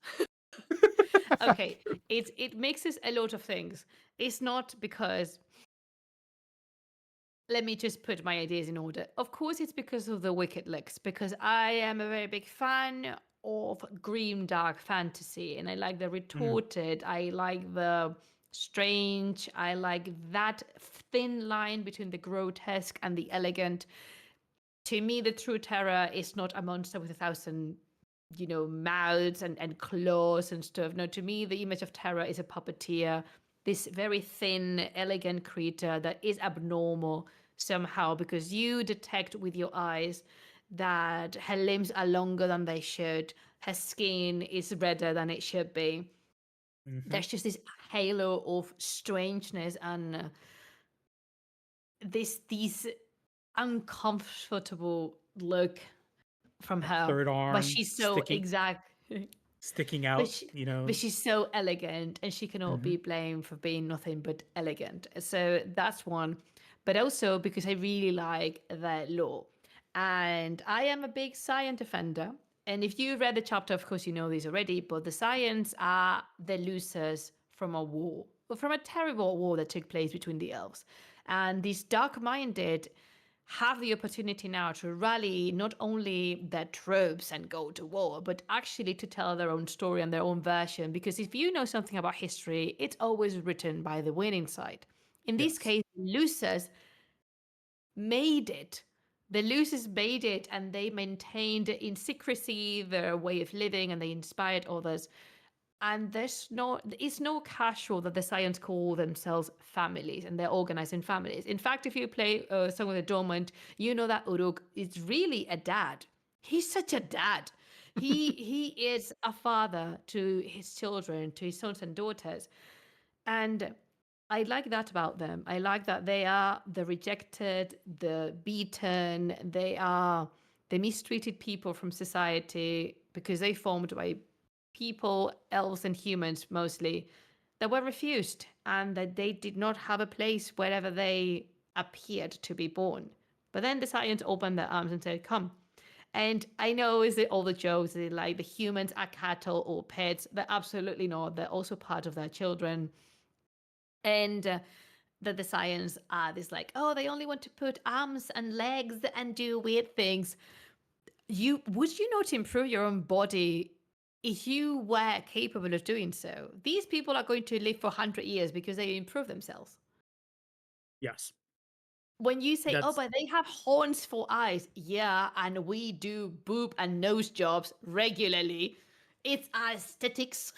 Okay. It mixes a lot of things. It's not because let me just put my ideas in order. Of course, it's because of the Wicked looks, because I am a very big fan of grim dark fantasy, and I like the Mhm. retorted, I like the strange, I like that thin line between the grotesque and the elegant. To me, the true terror is not a monster with 1,000 mouths and claws and stuff. No, to me, the image of terror is a puppeteer, this very thin, elegant creature that is abnormal somehow because you detect with your eyes that her limbs are longer than they should, her skin is redder than it should be. Mhm. There's just this halo of strangeness and this uncomfortable look from That her, third but arm she's so exact. sticking But out, she, you know. but she's so elegant, and she cannot Hmm. be blamed for being nothing but elegant. So that's one. But also because I really like the law, and I am a big science defender. And if you read the chapter, of course you know this already. But the Scions are the losers from a war, from a terrible war that took place between the elves, and these dark-minded have the opportunity now to rally not only their tropes and go to war, but actually to tell their own story and their own version. Because if you know something about history, it's always written by the winning side. In this Yes. case, losers made it. The losers made it, and they maintained in secrecy their way of living, and they inspired others. And it's no casual that the Scions call themselves families, and they're organized in families. In fact, if you play Song of the Dormant, you know that Uruk is really a dad. He's such a dad. He is a father to his children, to his sons and daughters. And I like that about them. I like that they are the rejected, the beaten, they are the mistreated people from society because they formed by people, elves, and humans mostly, that were refused and that they did not have a place wherever they appeared to be born. But then the Scions opened their arms and said, come. And I know is it all the jokes like the humans are cattle or pets. They're absolutely not. They're also part of their children. And that the Scions are this like, oh, they only want to put arms and legs and do weird things. Would you not improve your own body if you were capable of doing so? These people are going to live for 100 years because they improve themselves. Yes. When you say, oh, That's but they have horns for eyes, yeah, and we do boob and nose jobs regularly, it's aesthetics.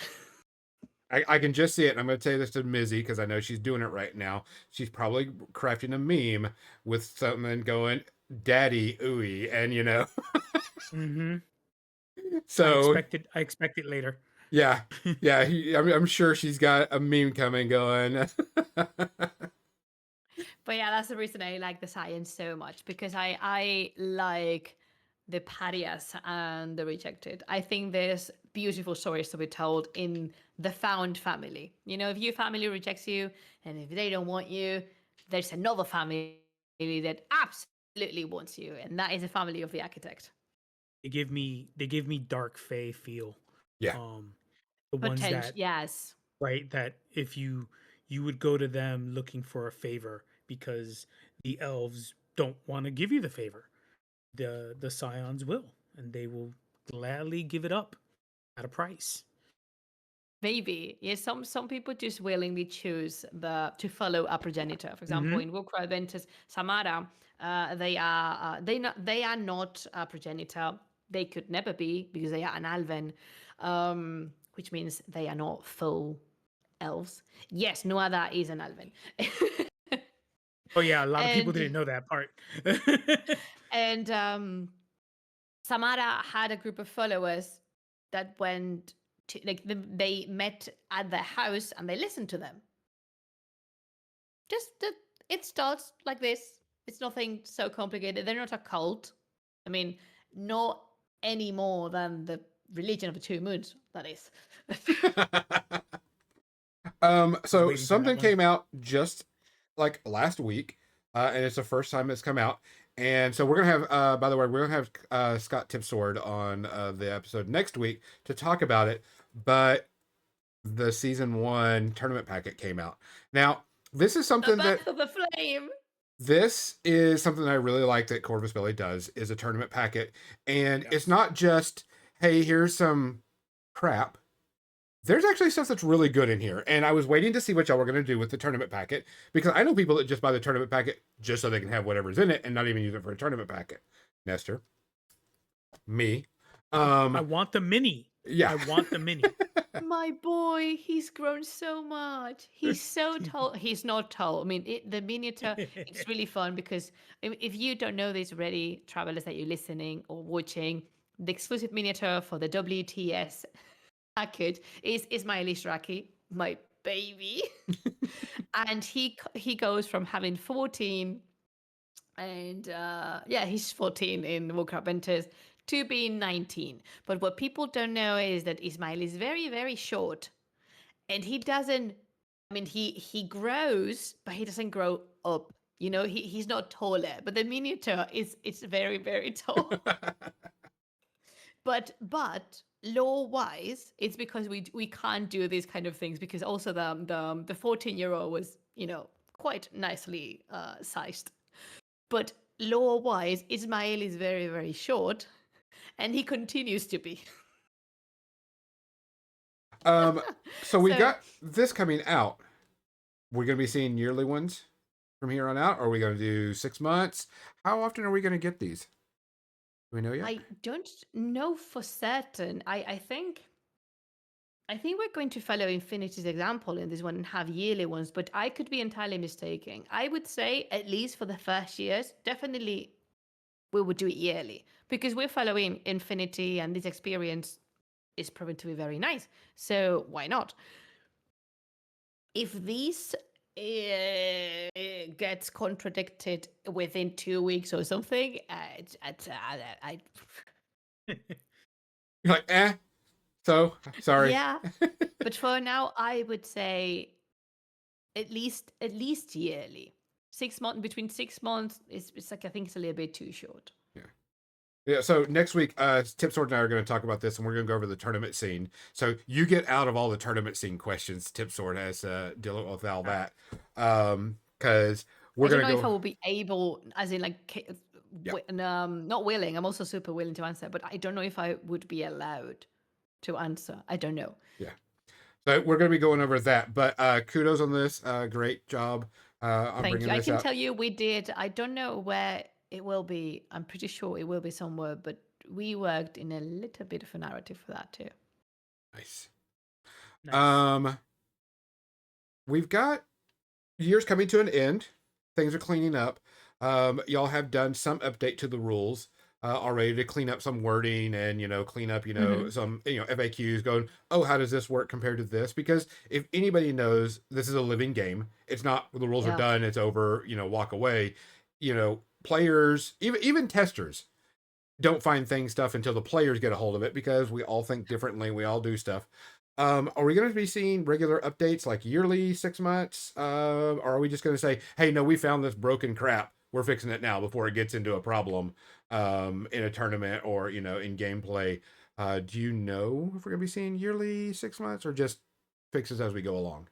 I can just see it. And I'm going to say this to Mizzy because I know she's doing it right now. She's probably crafting a meme with something going, "Daddy ooey," and hmm So I expect it later. yeah, yeah. I'm sure she's got a meme coming going. But yeah, that's the reason I like the Scions so much, because I like the pariahs and the rejected. I think there's beautiful stories to be told in the found family. If your family rejects you and if they don't want you, there's another family that absolutely wants you, and that is the family of the architect. They give me dark fae feel. Yeah. Um the ones Potential, that, yes. right, that if you would go to them looking for a favor because the elves don't want to give you the favor. The scions will, and they will gladly give it up at a price. Maybe. Yeah, some people just willingly choose to follow a progenitor. For example, Hmm. in Warcrow Adventures, Samara, they are not a progenitor. They could never be because they are an Alven, which means they are not full elves. Yes, Noada is an Alven. Oh yeah, a lot of people and didn't know that part. and Samara had a group of followers that went to, like, they met at their house and they listened to them. It starts like this. It's nothing so complicated. They're not a cult. I mean, not any more than the religion of the two moons, that is. Was So waiting for that something one. came out just like last week, and it's the first time it's come out. And so we're gonna have, by the way, we're gonna have Scott Tipsword on the episode next week to talk about it. But the season 1 tournament packet came out. Now, this is The something that birth of the flame. I really like that Corvus Belli does is a tournament packet, and it's Yes. not just, hey, here's some crap. There's actually stuff that's really good in here, and I was waiting to see what y'all were going to do with the tournament packet because I know people that just buy the tournament packet just so they can have whatever's in it and not even use it for a tournament packet. Nestor, me, I um, want the mini. yeah. I want the mini. My boy, he's grown so much. He's so tall. He's not tall. I mean, the miniature, it's really fun because if you don't know this already, travelers that you're listening or watching, the exclusive miniature for the WTS package is Ismail Ishraki, my baby. And he goes from having 14 and yeah, he's 14 in Warcraft Adventures to being 19. But what people don't know is that Ismail is very, very short. And he doesn't, I mean, he grows, but he doesn't grow up. You know, he's not taller. But the miniature is very, very tall. But law wise, it's because we can't do these kind of things because also the 14-year-old was, you know, quite nicely sized. But law wise, Ismail is very, very short, and he continues to be. So we So got this coming out. We're going to be seeing yearly ones from here on out. Or are we going to do 6 months? How often are we going to get these? Do we know yet? I don't know for certain. I think we're going to follow Infinity's example in this one and have yearly ones, but I could be entirely mistaken. I would say at least for the first years, definitely we would do it yearly because we're following Infinity and this experience is proven to be very nice. So why not? If this gets contradicted within 2 weeks or something, I You're like, so sorry. yeah. But for now, I would say at least yearly. 6 months, between 6 months it's like, I think it's a little bit too short. Yeah, so next week, Tipsword and I are going to talk about this, and we're going to go over the tournament scene. So you get out of all the tournament scene questions. Tipsword has deal with all that, because we're I going don't to know if I go. will be able, as in like, not willing. I'm also super willing to answer, but I don't know if I would be allowed to answer. I don't know. Yeah, so we're going to be going over that. But kudos on this. Great job on Thank bringing you. I this can out. tell you we did. I don't know where it will be. I'm pretty sure it will be somewhere, but we worked in a little bit of a narrative for that too. Nice. Nice. We've got years coming to an end. Things are cleaning up. Y'all have done some update to the rules already to clean up some wording and clean up some FAQs. Going, oh, how does this work compared to this? Because if anybody knows, this is a living game. It's not the rules are Yeah. done. It's over. Walk away. Players, even testers, don't find stuff until the players get a hold of it because we all think differently. We all do stuff. Are we going to be seeing regular updates like yearly, 6 months? Or are we just going to say, hey, no, we found this broken crap. We're fixing it now before it gets into a problem in a tournament or, in gameplay? Do you know if we're going to be seeing yearly, 6 months, or just fixes as we go along?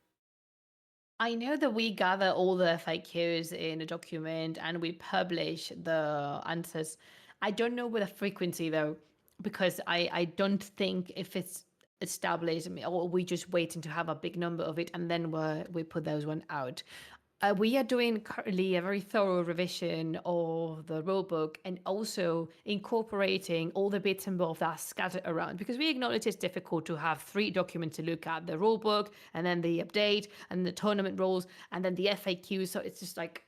I know that we gather all the FAQs in a document and we publish the answers. I don't know with a frequency though, because I don't think if it's established, or we just waiting to have a big number of it and then we put those one out. We are doing currently a very thorough revision of the rulebook and also incorporating all the bits and bobs that are scattered around because we acknowledge it's difficult to have 3 documents to look at: the rulebook and then the update and the tournament rules and then the FAQ. So it's just like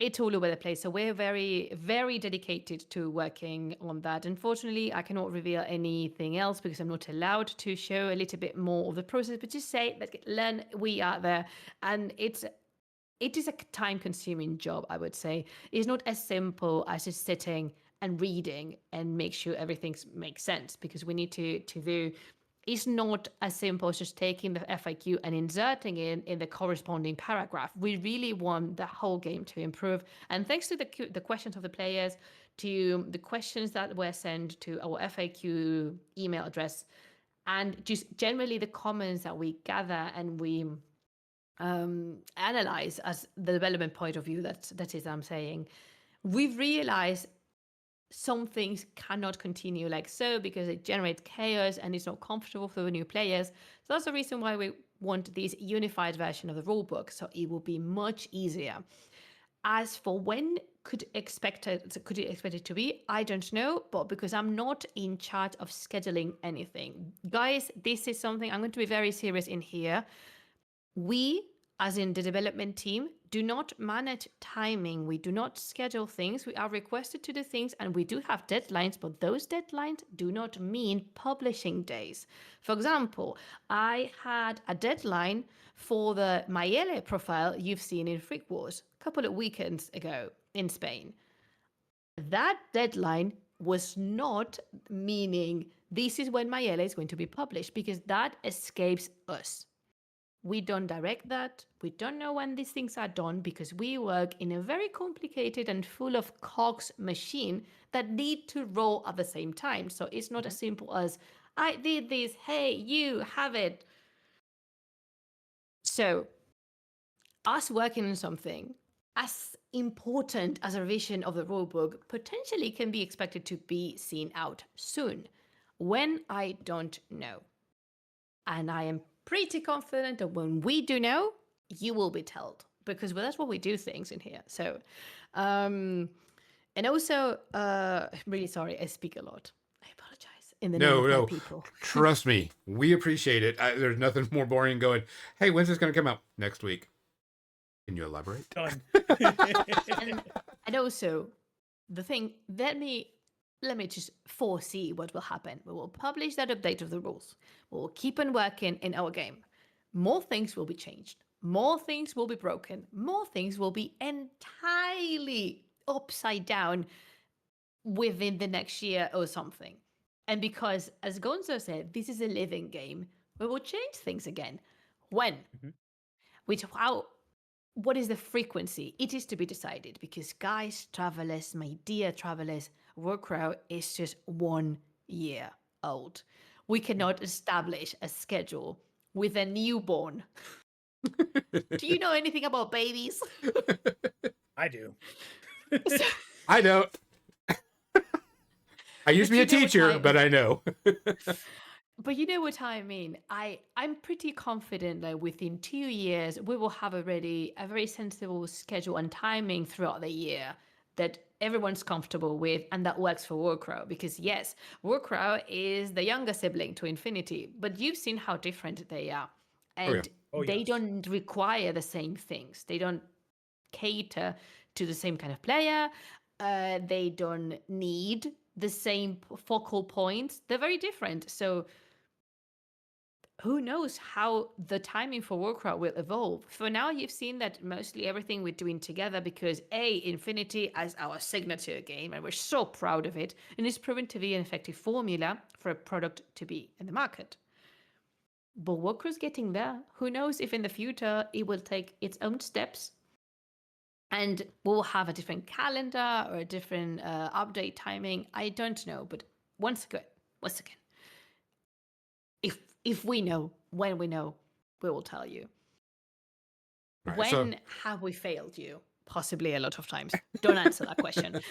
it's all over the place. So we're very, very dedicated to working on that. Unfortunately, I cannot reveal anything else because I'm not allowed to show a little bit more of the process, but just say that learn we are there. And it is a time-consuming job, I would say. It's not as simple as just sitting and reading and make sure everything makes sense because we need to do. It's not as simple as just taking the FAQ and inserting it in the corresponding paragraph. We really want the whole game to improve. And thanks to the questions of the players, to the questions that were sent to our FAQ email address, and just generally the comments that we gather and we analyze as the development point of view, that is I'm saying, we've realized some things cannot continue like so because it generates chaos and it's not comfortable for the new players. So that's the reason why we want this unified version of the rulebook, so it will be much easier. As for when could you expect it to be, I don't know, but because I'm not in charge of scheduling anything, guys, this is something I'm going to be very serious in here. We, as in the development team, do not manage timing. We do not schedule things. We are requested to do things and we do have deadlines, but those deadlines do not mean publishing days. For example, I had a deadline for the Mayele profile you've seen in Freak Wars a couple of weekends ago in Spain. That deadline was not meaning this is when my LA is going to be published, because that escapes us. We don't direct that. We don't know when these things are done because we work in a very complicated and full of cogs machine that need to roll at the same time. So it's not as simple as I did this, hey, you have it. So us working on something as important as a revision of the rulebook potentially can be expected to be seen out soon. When, I don't know. And I am pretty confident that when we do know, you will be told, because well, that's what we do things in here. So, and also, I'm really sorry, I speak a lot. I apologize in the name of my people. Trust me, we appreciate it. There's nothing more boring than going, hey, when's this going to come out? Next week. Can you elaborate? Done. And also, the thing, let me just foresee what will happen. We will publish that update of the rules. We will keep on working in our game. More things will be changed. More things will be broken. More things will be entirely upside down within the next year or something. And because, as Gonzo said, this is a living game, we will change things again. When? What is the frequency? It is to be decided, because guys, travelers, my dear travelers, Warcrow is just 1 year old. We cannot establish a schedule with a newborn. Do you know anything about babies? I do. I don't. I used to be a teacher, but I know. But you know what I mean. I'm pretty confident that within 2 years, we will have already a very sensible schedule and timing throughout the year that everyone's comfortable with, and that works for Warcrow. Because yes, Warcrow is the younger sibling to Infinity, but you've seen how different they are. And they don't require the same things. They don't cater to the same kind of player. They don't need the same focal points. They're very different. So who knows how the timing for Warcraft will evolve. For now, you've seen that mostly everything we're doing together because Infinity as our signature game, and we're so proud of it, and it's proven to be an effective formula for a product to be in the market. But Warcraft's getting there. Who knows if in the future it will take its own steps and we'll have a different calendar or a different update timing. I don't know, but once again, if we know, when we know, we will tell you. Right, when have we failed you? Possibly a lot of times. Don't answer that question.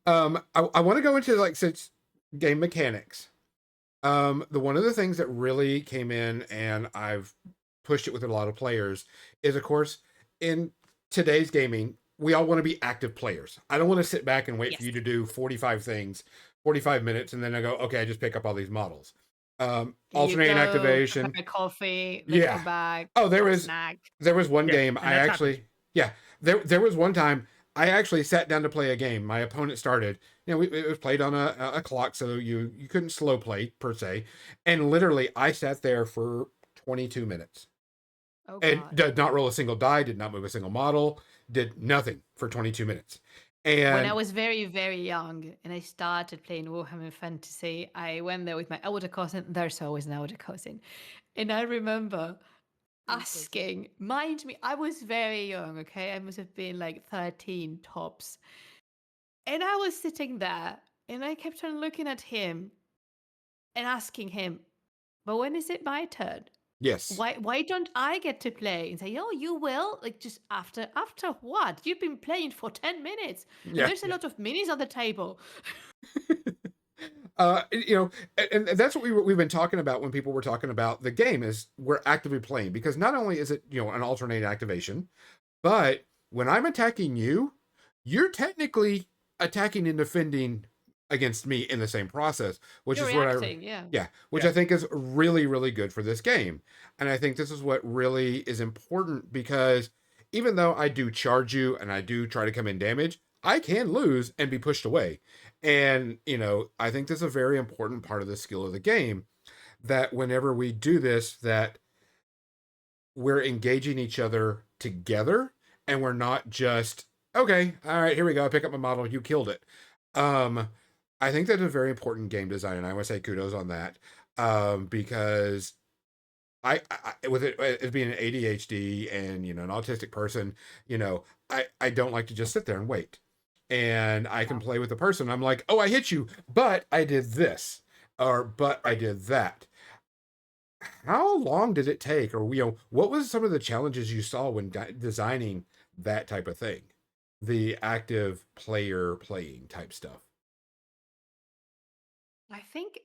I want to go into since game mechanics. The one of the things that really came in, and I've pushed it with a lot of players, is of course in today's gaming, we all want to be active players. I don't want to sit back and wait for you to do 45 things, 45 minutes, and then I go, okay, I just pick up all these models. Alternating activation, coffee, come back. Oh, there was one game I actually, there was one time I actually sat down to play a game. My opponent started, it was played on a clock, so you couldn't slow play per se, and literally I sat there for 22 minutes. Oh, and did not roll a single die, did not move a single model, did nothing for 22 minutes. And when I was very, very young and I started playing Warhammer Fantasy, I went there with my older cousin. There's always an older cousin. And I remember asking, mind me, I was very young, okay? I must have been 13 tops. And I was sitting there and I kept on looking at him and asking him, but when is it my turn? Yes. Why don't I get to play? And say, oh, you will? Just after what? You've been playing for 10 minutes. Yeah. There's a lot of minis on the table. And that's what we've been talking about when people were talking about the game, is we're actively playing, because not only is it, an alternate activation, but when I'm attacking you, you're technically attacking and defending against me in the same process, which is what I think is really, really good for this game. And I think this is what really is important, because even though I do charge you and I do try to come in damage, I can lose and be pushed away. And, I think this is a very important part of the skill of the game, that whenever we do this, that we're engaging each other together and we're not just, okay, all right, here we go. I pick up my model. You killed it. I think that's a very important game design, and I want to say kudos on that, because with it as being an ADHD and an autistic person, I don't like to just sit there and wait. And I can play with the person. I'm like, oh, I hit you, but I did this, or but I did that. How long did it take, or what was some of the challenges you saw when designing that type of thing, the active player playing type stuff? I think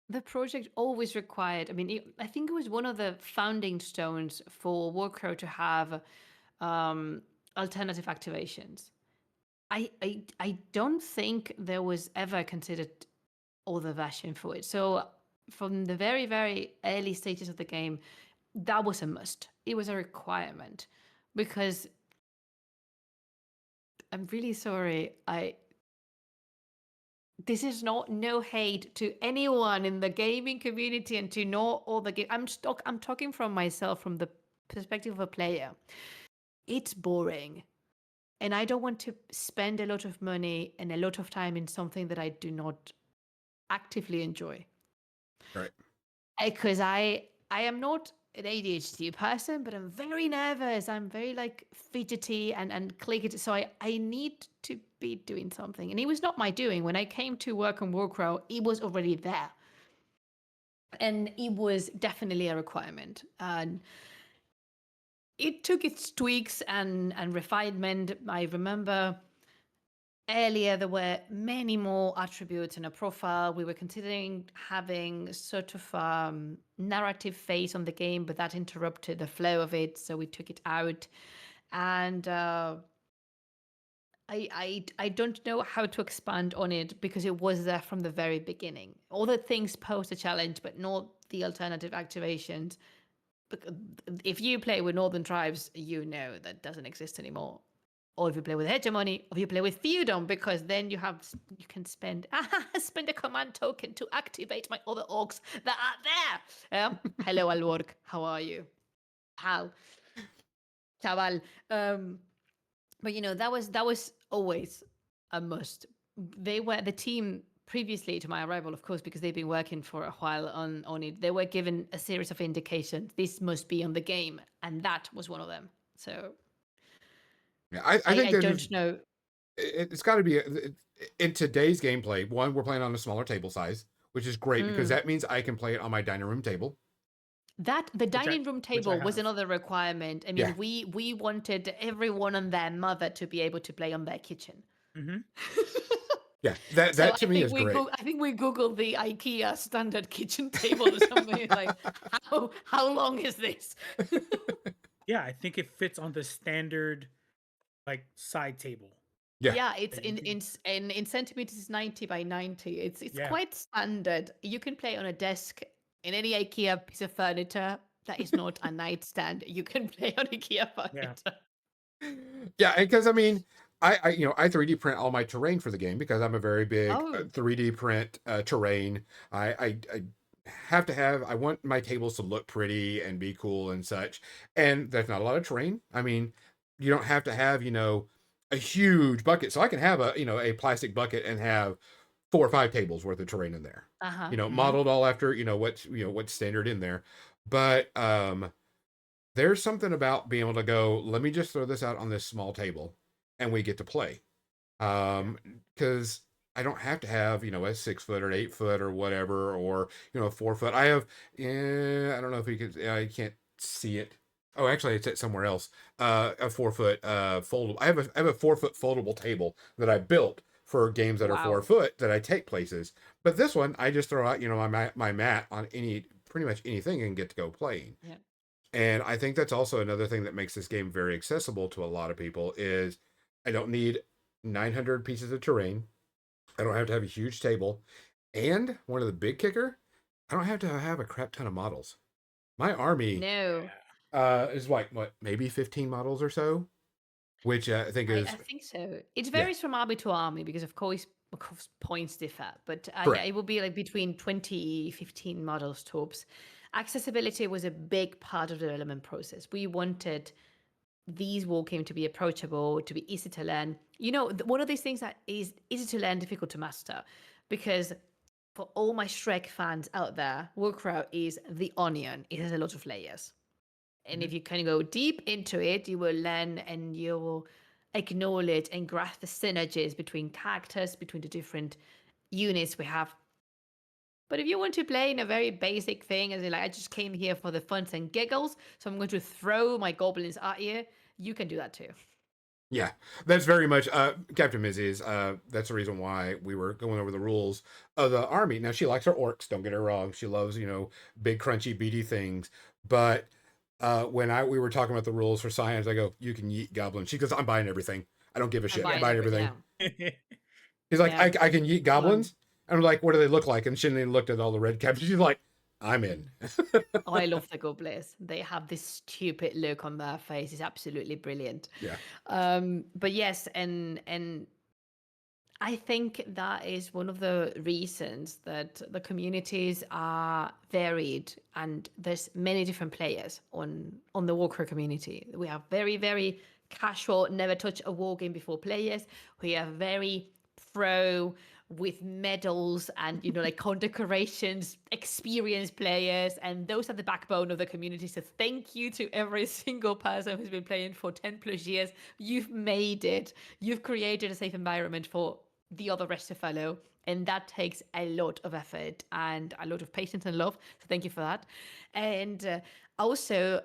the project always required, I mean, I think it was one of the founding stones for Warcrow to have um, alternative activations. I don't think there was ever considered other version for it. So from the very, very early stages of the game, that was a must. It was a requirement because I'm really sorry. This is not no hate to anyone in the gaming community and to not all the game. I'm talking from myself, from the perspective of a player. It's boring. And I don't want to spend a lot of money and a lot of time in something that I do not actively enjoy. Right. Because I am not an ADHD person, but I'm very nervous. I'm very like fidgety and clicky. So I need to be doing something. And it was not my doing. When I came to work on Warcrow, it was already there. And it was definitely a requirement. And it took its tweaks and refinement. I remember earlier there were many more attributes in a profile. We were considering having sort of narrative phase on the game, but that interrupted the flow of it, so we took it out. And I don't know how to expand on it because it was there from the very beginning. All the things pose a challenge, but not the alternative activations. If you play with Northern Tribes, you know that doesn't exist anymore. Or if you play with Hegemony, or if you play with Feudum, because then you can spend a command token to activate my other orcs that are there. Hello, Alwork. How are you? How? Chaval. But that was always a must. They were the team previously to my arrival, of course, because they've been working for a while on it. They were given a series of indications. This must be on the game, and that was one of them. So Yeah, I think I that don't know. it's got to be in today's gameplay. One, we're playing on a smaller table size, which is great because that means I can play it on my dining room table. That the dining room table was have. another requirement. I mean, we wanted everyone and their mother to be able to play on their kitchen. Mm-hmm. Yeah, that to me is great. I think we googled the IKEA standard kitchen table or something. Like, how long is this? Yeah, I think it fits on the standard like side table. Yeah, it's in centimeters, it's 90 by 90. It's quite standard. You can play on a desk in any IKEA piece of furniture that is not a nightstand. You can play on IKEA furniture. Yeah, because I mean, I 3D print all my terrain for the game because I'm a very big 3D print terrain. I have to have. I want my tables to look pretty and be cool and such. And there's not a lot of terrain. I mean, you don't have to have a huge bucket. So I can have a plastic bucket and have 4 or 5 tables worth of terrain in there. Modeled all after what's standard in there. But there's something about being able to go, let me just throw this out on this small table and we get to play. Because I don't have to have, a 6 foot or 8 foot or whatever, or, 4 foot. I have, I don't know if you could, I can't see it. Oh, actually it's somewhere else. A 4 foot foldable. I have a 4 foot foldable table that I built for games that are 4 foot that I take places. But this one, I just throw out, my mat on pretty much anything and get to go playing. Yeah. And I think that's also another thing that makes this game very accessible to a lot of people is I don't need 900 pieces of terrain. I don't have to have a huge table. And one of the big kicker, I don't have to have a crap ton of models. My army is like, maybe 15 models or so, which I think is... I think so. It varies from army to army because, of course, points differ. But it will be like between 20, 15 models tops. Accessibility was a big part of the development process. We wanted these war games to be approachable, to be easy to learn. One of these things that is easy to learn, difficult to master. because for all my Shrek fans out there, Warcrow is the onion. It has a lot of layers. And if you kind of go deep into it, you will learn and you will acknowledge and grasp the synergies between characters, between the different units we have. But if you want to play in a very basic thing, as in like, I just came here for the funs and giggles, so I'm going to throw my goblins at you, you can do that too. Yeah, that's very much Captain Mizzy's. That's the reason why we were going over the rules of the army. Now she likes her orcs. Don't get her wrong. She loves big crunchy beady things. But when we were talking about the rules for science, I go, you can yeet goblins. She goes, I'm buying everything. I don't give a shit. I'm buying everything. Yeah. He's like, Yeah. I can yeet goblins. And I'm like, what do they look like? And Shinley looked at all the red caps. She's like, I'm in. Oh, I love the goblins. They have this stupid look on their face. It's absolutely brilliant. Yeah. But yes, and I think that is one of the reasons that the communities are varied and there's many different players on the Warcraft community. We have very, very casual, never touch a war game before players. We have very pro with medals and like condecorations, experienced players, and those are the backbone of the community. So thank you to every single person who's been playing for 10 plus years. You've made it. You've created a safe environment for the other rest to follow, and that takes a lot of effort and a lot of patience and love. So thank you for that. And also,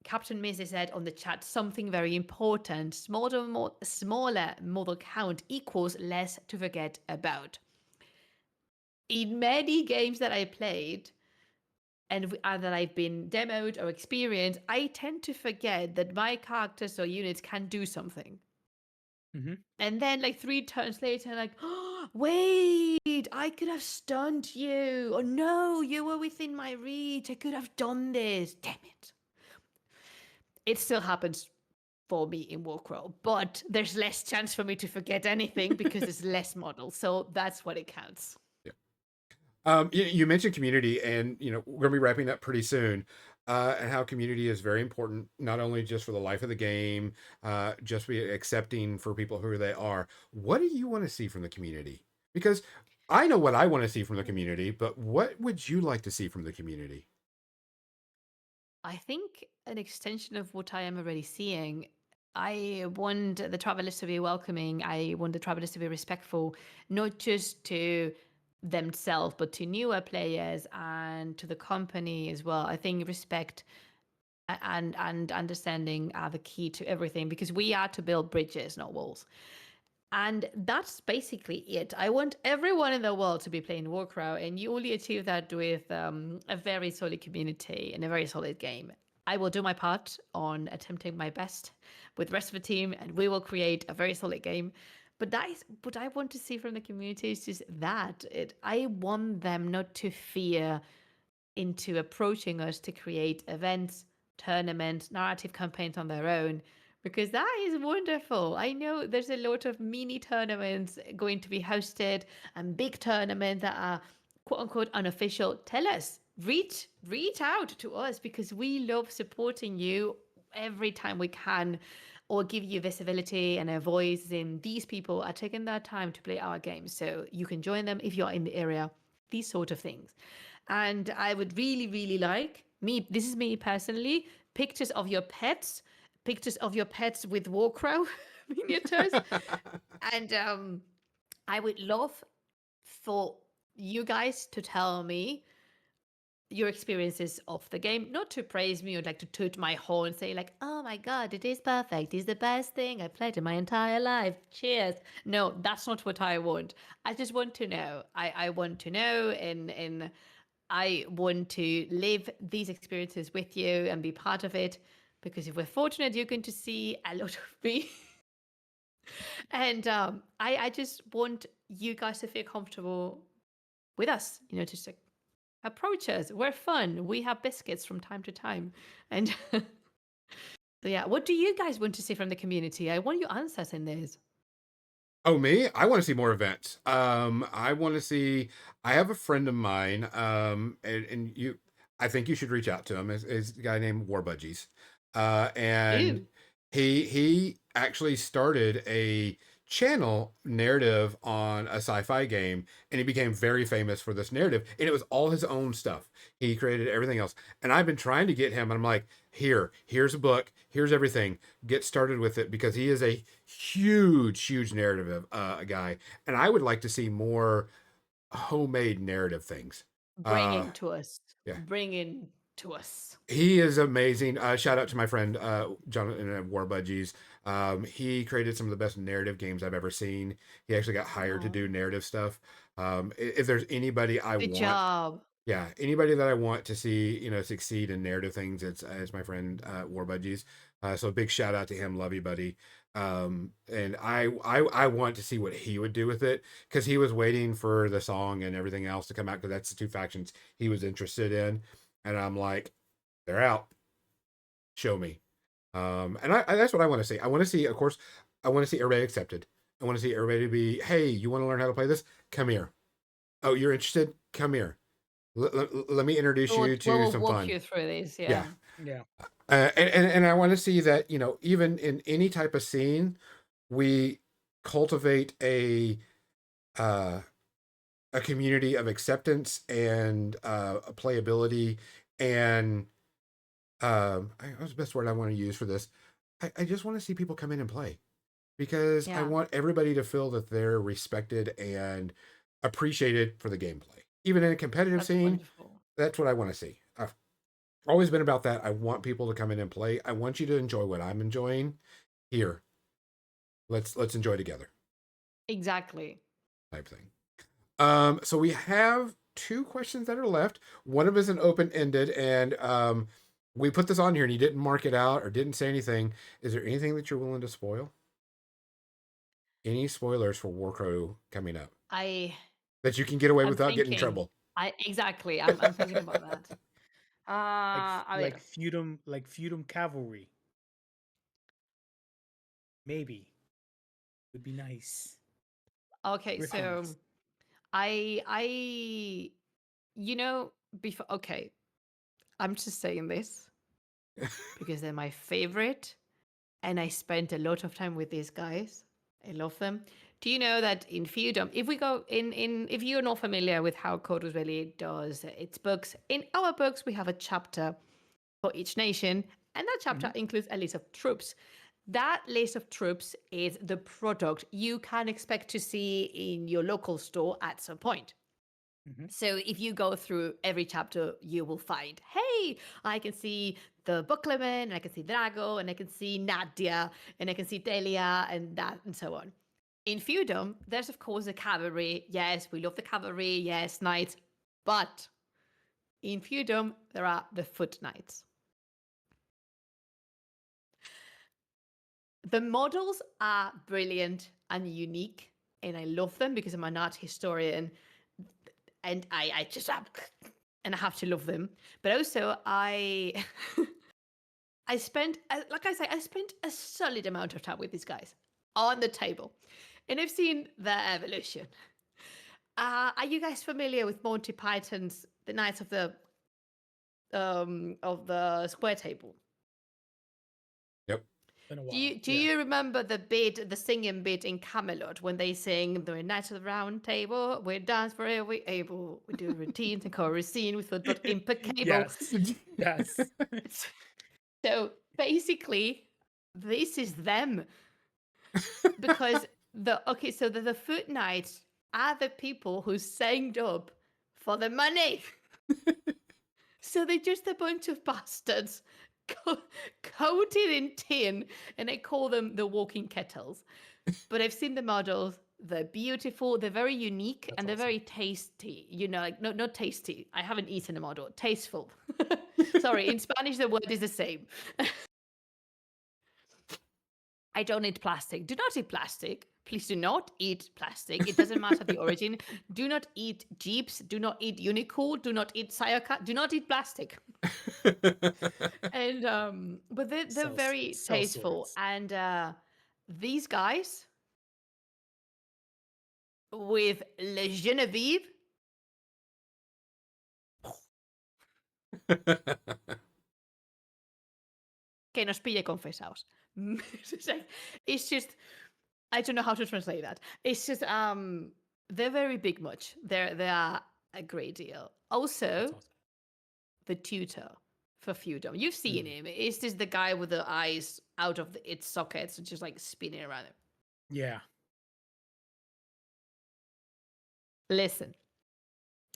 Captain Missy said on the chat something very important. Smaller model count equals less to forget about. In many games that I played and that I've been demoed or experienced, I tend to forget that my characters or units can do something. And then like 3 turns later, like, oh, wait, I could have stunned you. Or no, you were within my reach. I could have done this. Damn it. It still happens for me in Warcrow, but there's less chance for me to forget anything because there's less models. So that's what it counts. Yeah. You mentioned community, and we're gonna be wrapping up pretty soon. And how community is very important, not only just for the life of the game, just be accepting for people who they are. What do you want to see from the community? Because I know what I want to see from the community, but what would you like to see from the community? I think an extension of what I am already seeing. I want the travelers to be welcoming. I want the travelers to be respectful, not just to themselves, but to newer players and to the company as well. I think respect and understanding are the key to everything because we are to build bridges, not walls. And that's basically it. I want everyone in the world to be playing Warcrow, and you only achieve that with a very solid community and a very solid game. I will do my part on attempting my best with the rest of the team, and we will create a very solid game. But that is what I want to see from the community is just that. I want them not to fear into approaching us to create events, tournaments, narrative campaigns on their own because that is wonderful. I know there's a lot of mini tournaments going to be hosted and big tournaments that are quote unquote unofficial. Tell us, reach out to us because we love supporting you every time we can or give you visibility and a voice in these people are taking their time to play our games. So you can join them if you're in the area, these sort of things. And I would really, really like this is me personally, pictures of your pets with Warcrow miniatures. And I would love for you guys to tell me your experiences of the game, not to praise me or like to toot my horn, say like, oh my God, it is perfect. It's the best thing I played in my entire life. Cheers. No, that's not what I want. I just want to know. I want to know and I want to live these experiences with you and be part of it. Because if we're fortunate, you're going to see a lot of me. And I just want you guys to feel comfortable with us, just like approach us. We're fun. We have biscuits from time to time. And so yeah, what do you guys want to see from the community? I want your answers in this. Oh, me? I want to see more events. I want to see. I have a friend of mine, and you. I think you should reach out to him. Is a guy named War Budgies, and Ooh. he actually started a channel narrative on a sci-fi game, and he became very famous for this narrative, and it was all his own stuff. He created everything else, and I've been trying to get him, and I'm like, here's a book, here's everything, get started with it, because he is a huge narrative guy, and I would like to see more homemade narrative things. Bring it to us. Yeah. Bring it to us. He is amazing. Shout out to my friend Jonathan at War Budgies. He created some of the best narrative games I've ever seen. He actually got hired to do narrative stuff. If there's anybody I Good want, job. yeah, anybody that I want to see, succeed in narrative things, it's my friend War Budgies. So a big shout out to him, love you, buddy. And I want to see what he would do with it, because he was waiting for the song and everything else to come out, because that's the two factions he was interested in, and I'm like, they're out. Show me. And I that's what I want to see. I want to see, of course, I want to see everybody accepted. I want to see everybody be, hey, you want to learn how to play this? Come here. Oh, you're interested? Come here. Let me introduce you to We'll some walk fun. you through this. Yeah. Yeah. And I want to see that, even in any type of scene, we cultivate a community of acceptance and a playability, and what's the best word I want to use for this? I just want to see people come in and play, because I Yeah. want everybody to feel that they're respected and appreciated for the gameplay. Even in a competitive That's scene, wonderful. that's what I want to see. I've always been about that. I want people to come in and play. I want you to enjoy what I'm enjoying. Here, let's enjoy together, Exactly. type thing. So we have 2 questions that are left. One of them is an open-ended, and we put this on here and you didn't mark it out or didn't say anything. Is there anything that you're willing to spoil? Any spoilers for Warcrow coming up I that you can get away I'm without getting in thinking. trouble? Exactly. I'm thinking about that. A ver. Like feudum cavalry. Maybe would be nice. Okay, so Griffins. I before, okay, I'm just saying this because they're my favorite, and I spent a lot of time with these guys. I love them. Do you know that in Feudum, if we go in if you're not familiar with how Codus really does its books, in our books we have a chapter for each nation, and that chapter includes a list of troops. That list of troops is the product you can expect to see in your local store at some point. So if you go through every chapter, you will find, hey, I can see the Buckleman, and I can see Drago, and I can see Nadia, and I can see Delia, and that, and so on. In Feudum, there's of course the cavalry. Yes, we love the cavalry. Yes, knights. But in Feudum, there are the foot knights. The models are brilliant and unique, and I love them because I'm an art historian, and I just and I have to love them. But also, I spent, like I say, I spent a solid amount of time with these guys on the table, and I've seen their evolution. Are you guys familiar with Monty Python's The Knights of the Square Table? Yep. Been a while. Do you remember the singing bit in Camelot when they sing the Knights of the Round Table? We dance forever we able. We do routines and chorus scene with foot but impeccable. Yes. Yes. So basically, this is them because the foot knights are the people who signed up for the money. So they're just a bunch of bastards coated in tin, and I call them the walking kettles. But I've seen the models. They're beautiful. They're very unique, and they're very tasty. Like not tasty. I haven't eaten a model. Tasteful. Sorry, in Spanish the word is the same. I don't eat plastic. Do not eat plastic. Please do not eat plastic. It doesn't matter the origin. Do not eat Jeeps. Do not eat Unicool. Do not eat Sayaka. Do not eat plastic. And but they're very tasteful. Swords. And these guys with Le Genevieve. Que nos pille confesados. It's just I don't know how to translate that. It's just they're very big much. They are a great deal. Also, That's awesome. the tutor for Feudum. You've seen him. It's just the guy with the eyes out of its sockets, just like spinning around him. Yeah. Listen,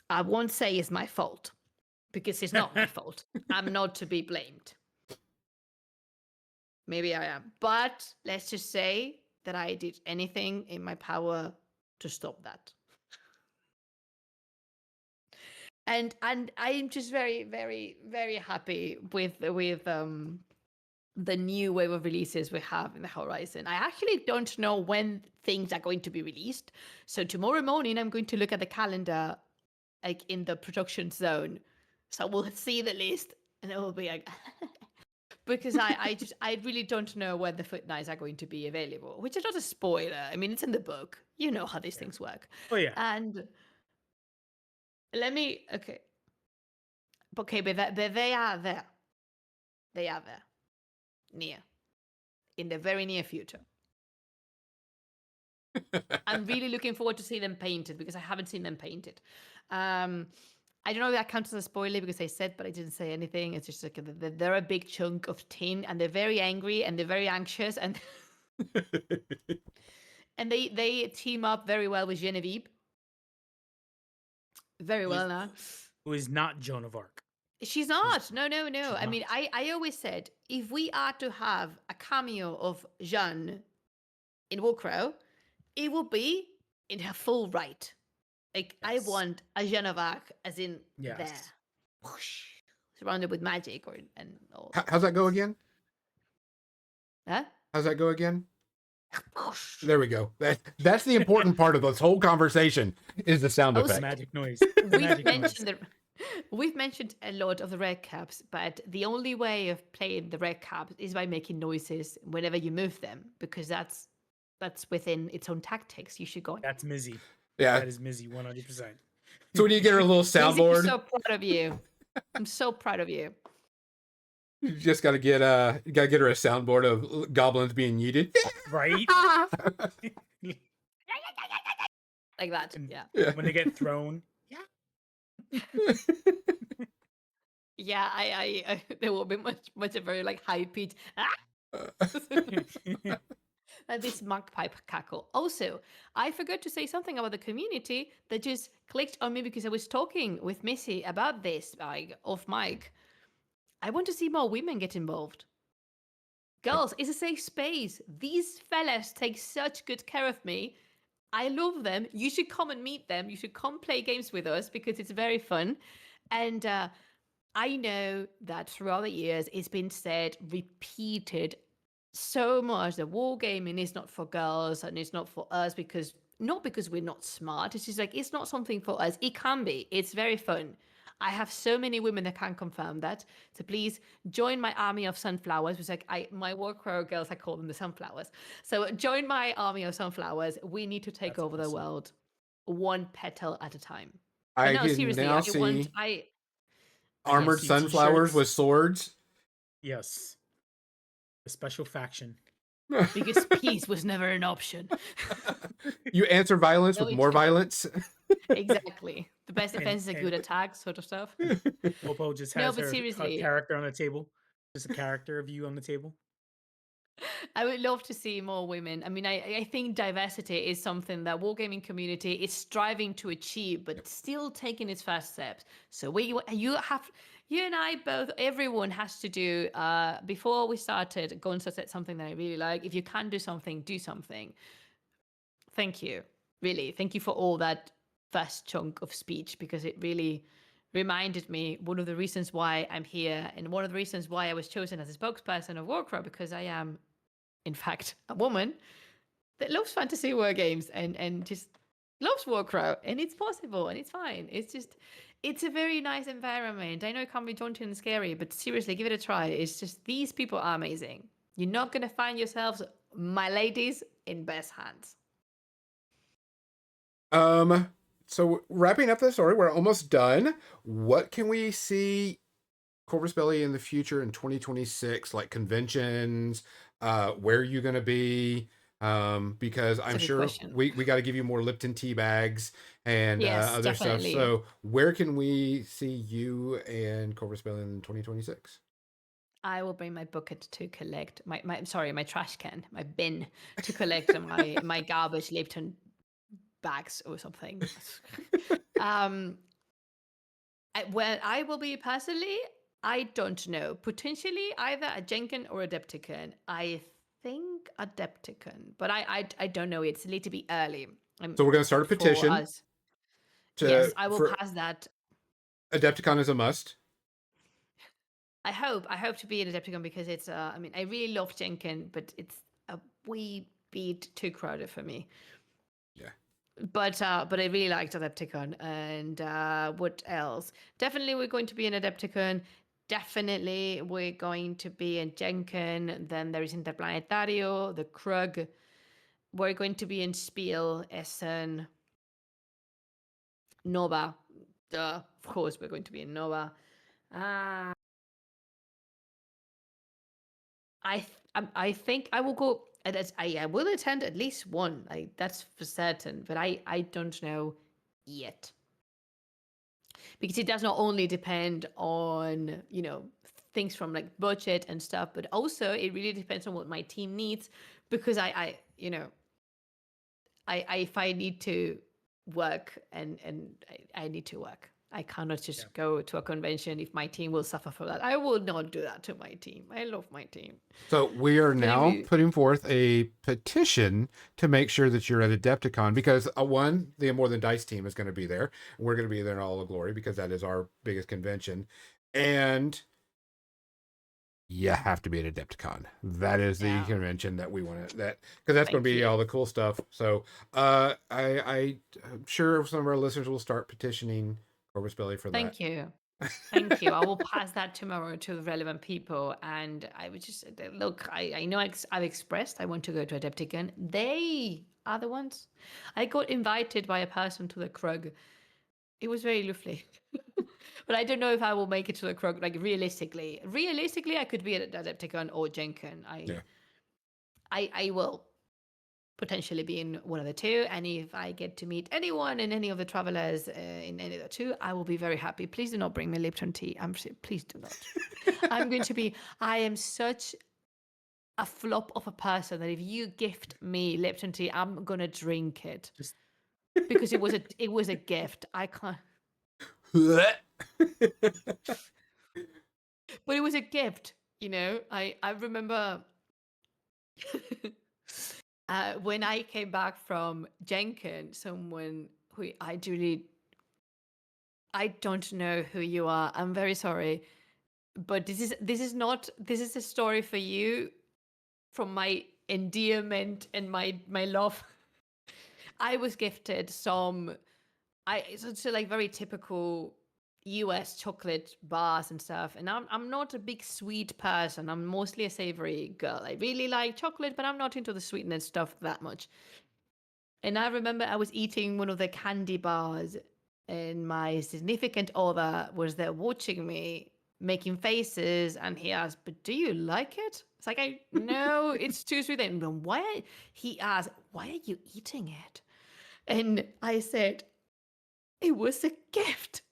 I won't say it's my fault because it's not my fault. I'm not to be blamed. Maybe I am. But let's just say that I did anything in my power to stop that. And I'm just very, very, very happy with the new wave of releases we have in the horizon. I actually don't know when things are going to be released. So tomorrow morning I'm going to look at the calendar like in the production zone. So we'll see the list and it will be like because I really don't know when the Foot Knights are going to be available, which is not a spoiler. I mean, it's in the book. You know how these things work. Oh yeah. And okay, but they are there. They are there, near, in the very near future. I'm really looking forward to see them painted because I haven't seen them painted. I don't know if that counts as a spoiler because I said, but I didn't say anything. It's just like they're a big chunk of tin, and they're very angry and they're very anxious, and and they team up very well with Genevieve. Very well now. Who is not Joan of Arc. She's not. No. She's I mean, not. I always said if we are to have a cameo of Jeanne in Warcrow, it will be in her full right. Like I Yes. want a Jeanne of Arc as in Yes. there. Whoosh, surrounded with magic and all. How's that go again? Huh? How's that go again? Whoosh. There we go. That's the important part of this whole conversation is the sound Also- effect. Magic noise. We've Magic noise. mentioned we've mentioned a lot of the red caps, but the only way of playing the red caps is by making noises whenever you move them, because that's within its own tactics. You should go. That's Mizzy. Yeah. That is Mizzy 100%. So when you get her little Lizzie, I'm soundboard, so proud of you. I'm so proud of you. you just gotta get her a soundboard of goblins being yeeted. Right? Like that. And Yeah. Yeah. When they get thrown. Yeah, I there will be much a very like high pitch. Like this magpie cackle. Also, I forgot to say something about the community that just clicked on me because I was talking with Missy about this, like off mic. I want to see more women get involved. Girls, it's a safe space. These fellas take such good care of me. I love them. You should come and meet them. You should come play games with us because it's very fun. And I know that throughout the years, it's been said, repeated so much that wargaming is not for girls and it's not for us not because we're not smart. It's just like, it's not something for us. It can be. It's very fun. I have so many women that can confirm that. So please join my army of sunflowers, which like my Warcrow girls, I call them the sunflowers. So join my army of sunflowers. We need to take That's over the awesome. world one petal at a time. I No, can seriously, now I see want armored see sunflowers t-shirts. with swords. Yes. A special faction. because peace was never an option. You answer violence No, with it's more not. violence. Exactly. The best And- defense is a good and- attack, sort of stuff. Popo just No, has but her seriously. character on the table. Just a character of you on the table. I would love to see more women. I mean, I think diversity is something that wargaming community is striving to achieve, but still taking its first steps. So you and I both, everyone has to do, before we started, Gonza said something that I really like. If you can do something, do something. Thank you. Really. Thank you for all that first chunk of speech, because it really reminded me one of the reasons why I'm here and one of the reasons why I was chosen as a spokesperson of Warcrow, because I am, in fact, a woman that loves fantasy war games and just loves Warcrow, and it's possible and it's fine. It's a very nice environment. I know it can be daunting and scary, but seriously, give it a try. It's just, these people are amazing. You're not going to find yourselves, my ladies, in best hands. So wrapping up the story, we're almost done. What can we see Corvus Belli in the future in 2026? Like conventions, where are you going to be? Because That's I'm a good sure question. we got to give you more Lipton tea bags and Yes, other stuff. definitely. So where can we see you and Corvus Spell in 2026? I will bring my bucket to collect my trash can, my bin to collect my garbage Lipton bags or something. um, where I will be personally, I don't know. Potentially either a Jenkin or a Adepticon. I think Adepticon, but I don't know. It's a little bit early. So we're going to start a For petition us. Yes, to I will for pass that. Adepticon is a must. I hope to be an Adepticon because it's I mean I really love Jenkin, but it's a wee bit too crowded for me. Yeah. But I really liked Adepticon. And what else? Definitely we're going to be an Adepticon. Definitely we're going to be in Jenkin. Then there is Interplanetario, the Krug. We're going to be in Spiel, Essen, Nova. Duh, of course we're going to be in Nova. Uh, I think I will go. I will attend at least one. That's for certain. But I don't know yet, because it does not only depend on things from like budget and stuff, but also it really depends on what my team needs. Because I if I need to work and I need to work. I cannot Yeah. just go to a convention if my team will suffer for that. I will not do that to my team. I love my team. So we are But now putting forth a petition to make sure that you're at Adepticon because one, the More Than Dice team is going to be there. We're going to be there in all the glory because that is our biggest convention, and you have to be at Adepticon. That is the Yeah. convention that we want to because that's going Thank to be you. all the cool stuff. So I'm sure some of our listeners will start petitioning Corvus Belly for that. Thank you. Thank you. I will pass that tomorrow to the relevant people. And I would just look, I know I've expressed I want to go to Adepticon. They are the ones. I got invited by a person to the Krug. It was very lovely. But I don't know if I will make it to the Krug, like realistically. Realistically, I could be at Adepticon or Jenkin. Yeah. I will potentially be in one of the two. And if I get to meet anyone and any of the travelers in any of the two, I will be very happy. Please do not bring me Lipton tea. Please do not. I am such a flop of a person that if you gift me Lipton tea, I'm going to drink it. Just Because it was a gift. I can't. But it was a gift, I remember when I came back from Jenkin, someone who I don't know who you are. I'm very sorry, but this is a story for you from my endearment and my love. I was gifted so like very typical US chocolate bars and stuff. And I'm not a big sweet person. I'm mostly a savory girl. I really like chocolate, but I'm not into the sweetness stuff that much. And I remember I was eating one of the candy bars, and my significant other was there watching me making faces, and he asked, "But do you like it?" It's like, no, it's too sweet. And then he asked, "Why are you eating it?" And I said, "It was a gift."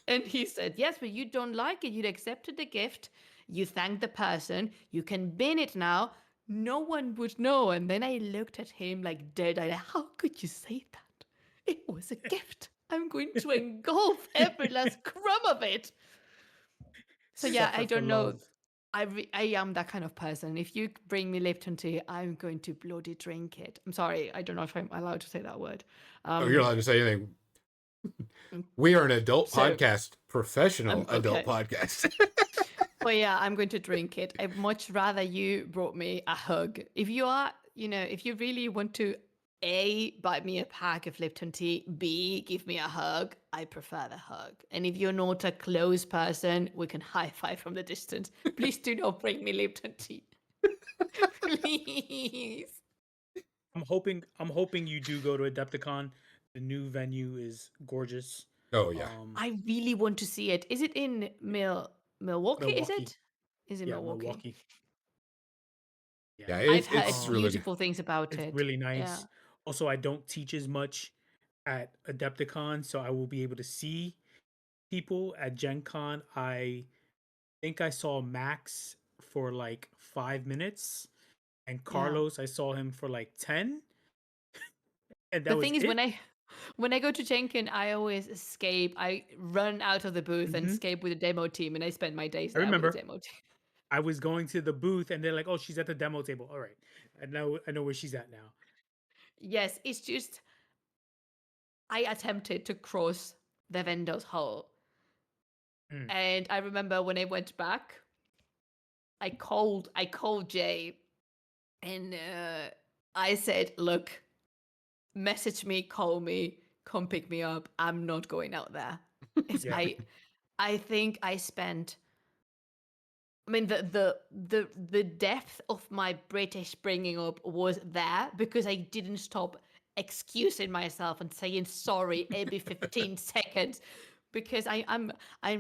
And he said, "Yes, but you don't like it. You'd accepted the gift. You thanked the person. You can bin it now. No one would know." And then I looked at him like dead eyed. How could you say that? It was a gift. I'm going to engulf every last crumb of it. So yeah, suffer I for don't know. love. I am that kind of person. If you bring me Lipton tea, I'm going to bloody drink it. I'm sorry. I don't know if I'm allowed to say that word. Oh, you're allowed to say anything. Mm. We are an adult So, podcast, professional adult okay. podcast. But yeah, I'm going to drink it. I'd much rather you brought me a hug. If you are, if you really want to A, buy me a pack of Lipton tea, B, give me a hug, I prefer the hug. And if you're not a close person, we can high five from the distance. Please do not bring me Lipton tea. Please. I'm hoping you do go to Adepticon. The new venue is gorgeous. Oh yeah. I really want to see it. Is it in Milwaukee? Is Milwaukee. it? Is it Yeah, Milwaukee? Milwaukee. Yeah, I've it's heard Um, really good. beautiful things about it's it. really Yeah. nice. Also, I don't teach as much at Adepticon, so I will be able to see people at Gen Con. I think I saw Max for like 5 minutes, and Yeah. Carlos, I saw him for like 10, and The that was thing is, it. when I go to Jenkin, I always escape. I run out of the booth and Hmm. escape with the demo team, and I spend my days I there with the remember demo team. I was going to the booth, and they're like, "Oh, she's at the demo table." All right, I know where she's at now. Yes, it's just I attempted to cross the vendor's hall, Mm, and I remember when I went back, I called Jay, and I said, "Look, message me, call me, come pick me up. I'm not going out there." It's yeah, I think I spent. I mean, the depth of my British bringing up was there because I didn't stop excusing myself and saying sorry every 15 seconds because I'm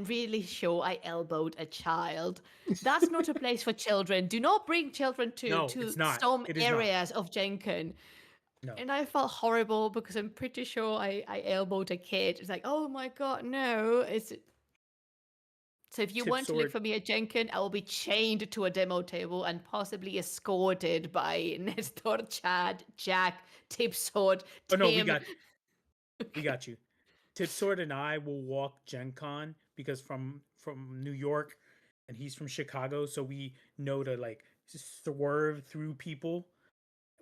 really sure I elbowed a child. That's not a place for children. Do not bring children no, to it's not. some It is not. areas of Jenkin. No. And I felt horrible because I'm pretty sure I elbowed a kid. It's like, oh my god, no! It's so if you Tip want to look sword. for me at Jenkin, I will be chained to a demo table and possibly escorted by Nestor, Chad, Jack, Tipsword, Oh no, Tim. we got you. Tip sword and I will walk Gen Con because from New York, and he's from Chicago, so we know to like swerve through people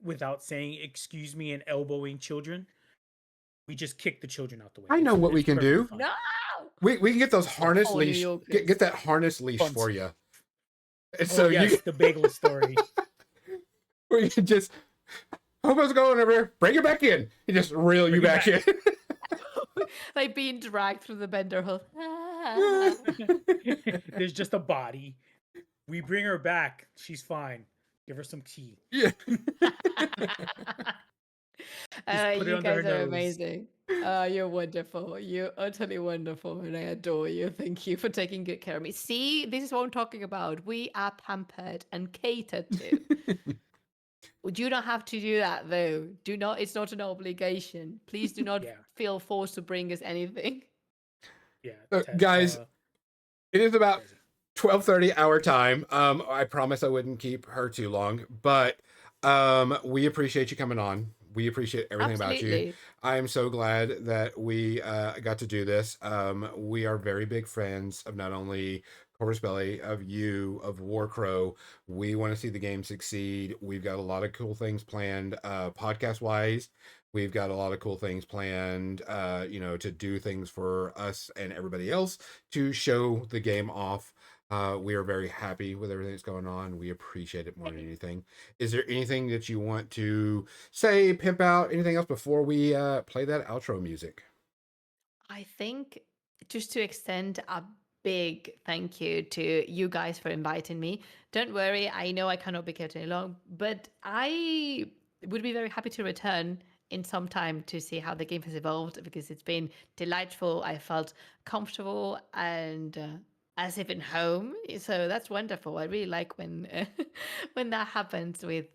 without saying excuse me and elbowing children. We just kick the children out the way. I know what we It's can perfectly do. fine. No! We can get those harness Poor New leash. Get Yorkers. that harness leash Buns. for you. And Oh so you yes, the bagel story. we can just Hoopoe's going over. Bring it back in. He just reel you Bring it back in. Like being dragged through the bender hole. There's just a body. We bring her back. She's fine. Give her some tea. Yeah. Just put it You under her guys are nose. amazing. You're wonderful. You're utterly wonderful, and I adore you. Thank you for taking good care of me. See, this is what I'm talking about. We are pampered and catered to. You don't have to do that, though. Do not. It's not an obligation. Please do not Yeah, feel forced to bring us anything. yeah. Guys, it is about Crazy. 12:30 our time. I promise I wouldn't keep her too long, but we appreciate you coming on. We appreciate everything about you. Absolutely. I am so glad that we got to do this. We are very big fans of not only Corvus Belly, of you, of Warcrow. We want to see the game succeed. We've got a lot of cool things planned, podcast wise. We've got a lot of cool things planned, to do things for us and everybody else to show the game off. We are very happy with everything that's going on. We appreciate it more than anything. Is there anything that you want to say, pimp out, anything else before we play that outro music? I think just to extend a big thank you to you guys for inviting me. Don't worry, I know I cannot be kept any long, but I would be very happy to return in some time to see how the game has evolved because it's been delightful. I felt comfortable and as if in home. So that's wonderful. I really like when when that happens with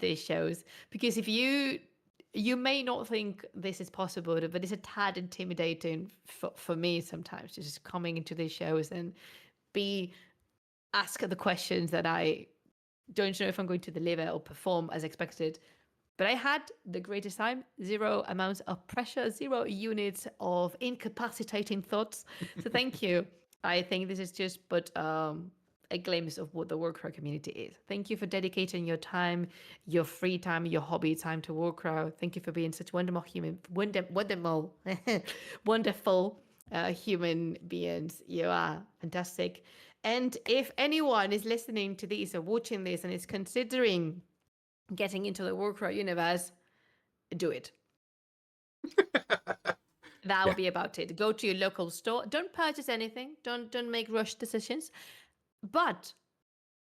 these shows because if you may not think this is possible, but it's a tad intimidating for me sometimes just coming into these shows and be asked the questions that I don't know if I'm going to deliver or perform as expected. But I had the greatest time, zero amounts of pressure, zero units of incapacitating thoughts. So thank you. I think this is just but a glimpse of what the Warcrow community is. Thank you for dedicating your time, your free time, your hobby time to Warcrow. Thank you for being such wonderful wonderful human beings. You are fantastic. And if anyone is listening to this or watching this and is considering getting into the Warcraft universe, do it. That Yeah. would be about it. Go to your local store. Don't purchase anything. Don't make rush decisions. But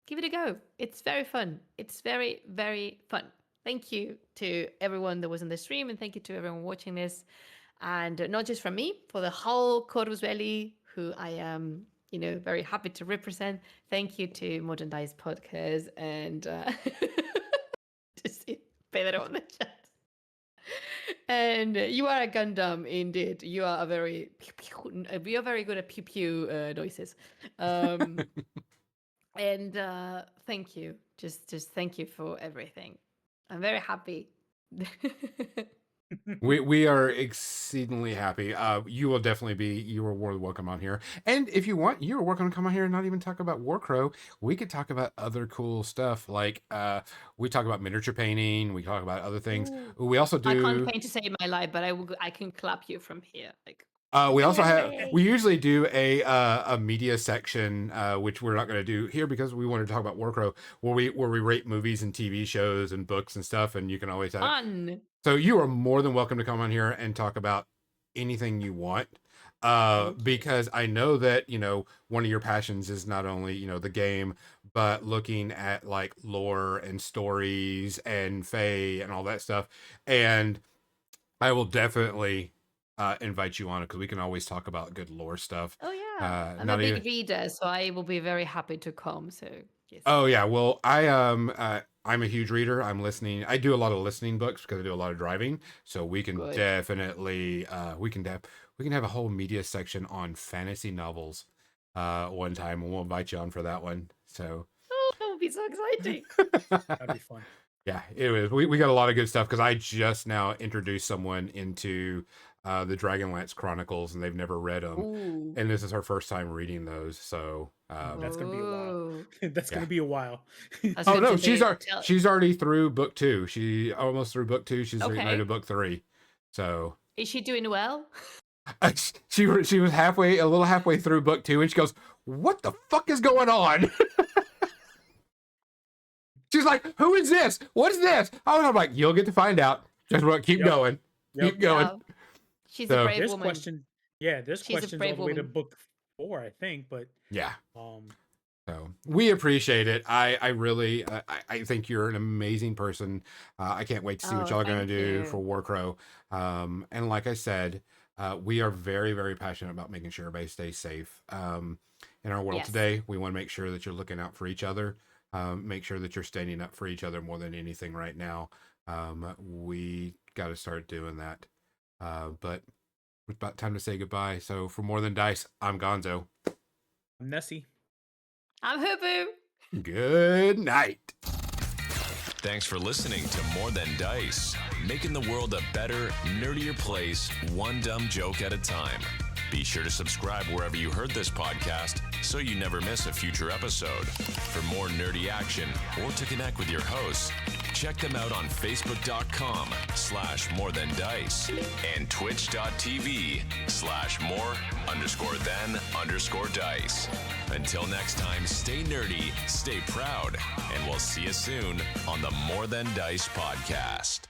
give it a go. It's very fun. It's very, very fun. Thank you to everyone that was in the stream, and thank you to everyone watching this. And not just from me, for the whole Corvus Belli, who I am very happy to represent. Thank you to Modern Dice Podcast and to see Pedro on the chat. And you are a Gundam, indeed. You are very good at pew pew noises. And thank you. Just thank you for everything. I'm very happy. We are exceedingly happy. You are more than welcome on here. And if you want, you're welcome to come on here and not even talk about Warcrow. We could talk about other cool stuff. Like we talk about miniature painting. We talk about other things. Ooh. We also do. I can't paint to save my life, but I can clap you from here. Like we also have. Yay. We usually do a media section, which we're not going to do here because we want to talk about Warcrow, where we rate movies and TV shows and books and stuff. And you can always have. fun. So you are more than welcome to come on here and talk about anything you want. Because I know that, one of your passions is not only, the game, but looking at like lore and stories and fae and all that stuff. And I will definitely invite you on it because we can always talk about good lore stuff. Oh yeah. I'm a not big even- reader, so I will be very happy to come. So yes. Oh yeah, well I'm a huge reader. I'm listening. I do a lot of listening books because I do a lot of driving. So we can Good. definitely we can have a whole media section on fantasy novels one time, and we'll invite you on for that one. So Oh, that would be so exciting. That'd be fun. yeah, it was. We got a lot of good stuff because I just now introduced someone into the Dragonlance Chronicles, and they've never read them, Ooh. and this is her first time reading those. So That's gonna be a while. Ooh. That's Yeah. gonna be a while. I was oh going no, to say, she's already through book 2. She almost through book 2. She's getting ready Okay. to book 3. So Is she doing well? she was a little halfway through book 2, and she goes, "What the fuck is going on?" She's like, "Who is this? What is this?" Oh, and I'm like, "You'll get to find out. Just keep Yep. going, Yep. keep going." Wow. She's So- a brave There's woman. question. Yeah, there's She's a questions all brave the way to woman. book 4, I think. But Yeah. um, So we appreciate it. I really, I think you're an amazing person. I can't wait to see what Oh, y'all are going to thank do you. for Warcrow. And like I said, we are very, very passionate about making sure everybody stays safe. In our world Yes. today, we want to make sure that you're looking out for each other. Make sure that you're standing up for each other more than anything right now. We got to start doing that. But it's about time to say goodbye. So for More Than Dice, I'm Gonzo. I'm Nessie. I'm Hoopoe. Good night. Thanks for listening to More Than Dice, making the world a better, nerdier place, one dumb joke at a time. Be sure to subscribe wherever you heard this podcast so you never miss a future episode. For more nerdy action or to connect with your hosts, check them out on Facebook.com/morethandice and Twitch.tv/more_than_dice. Until next time, stay nerdy, stay proud, and we'll see you soon on the More Than Dice podcast.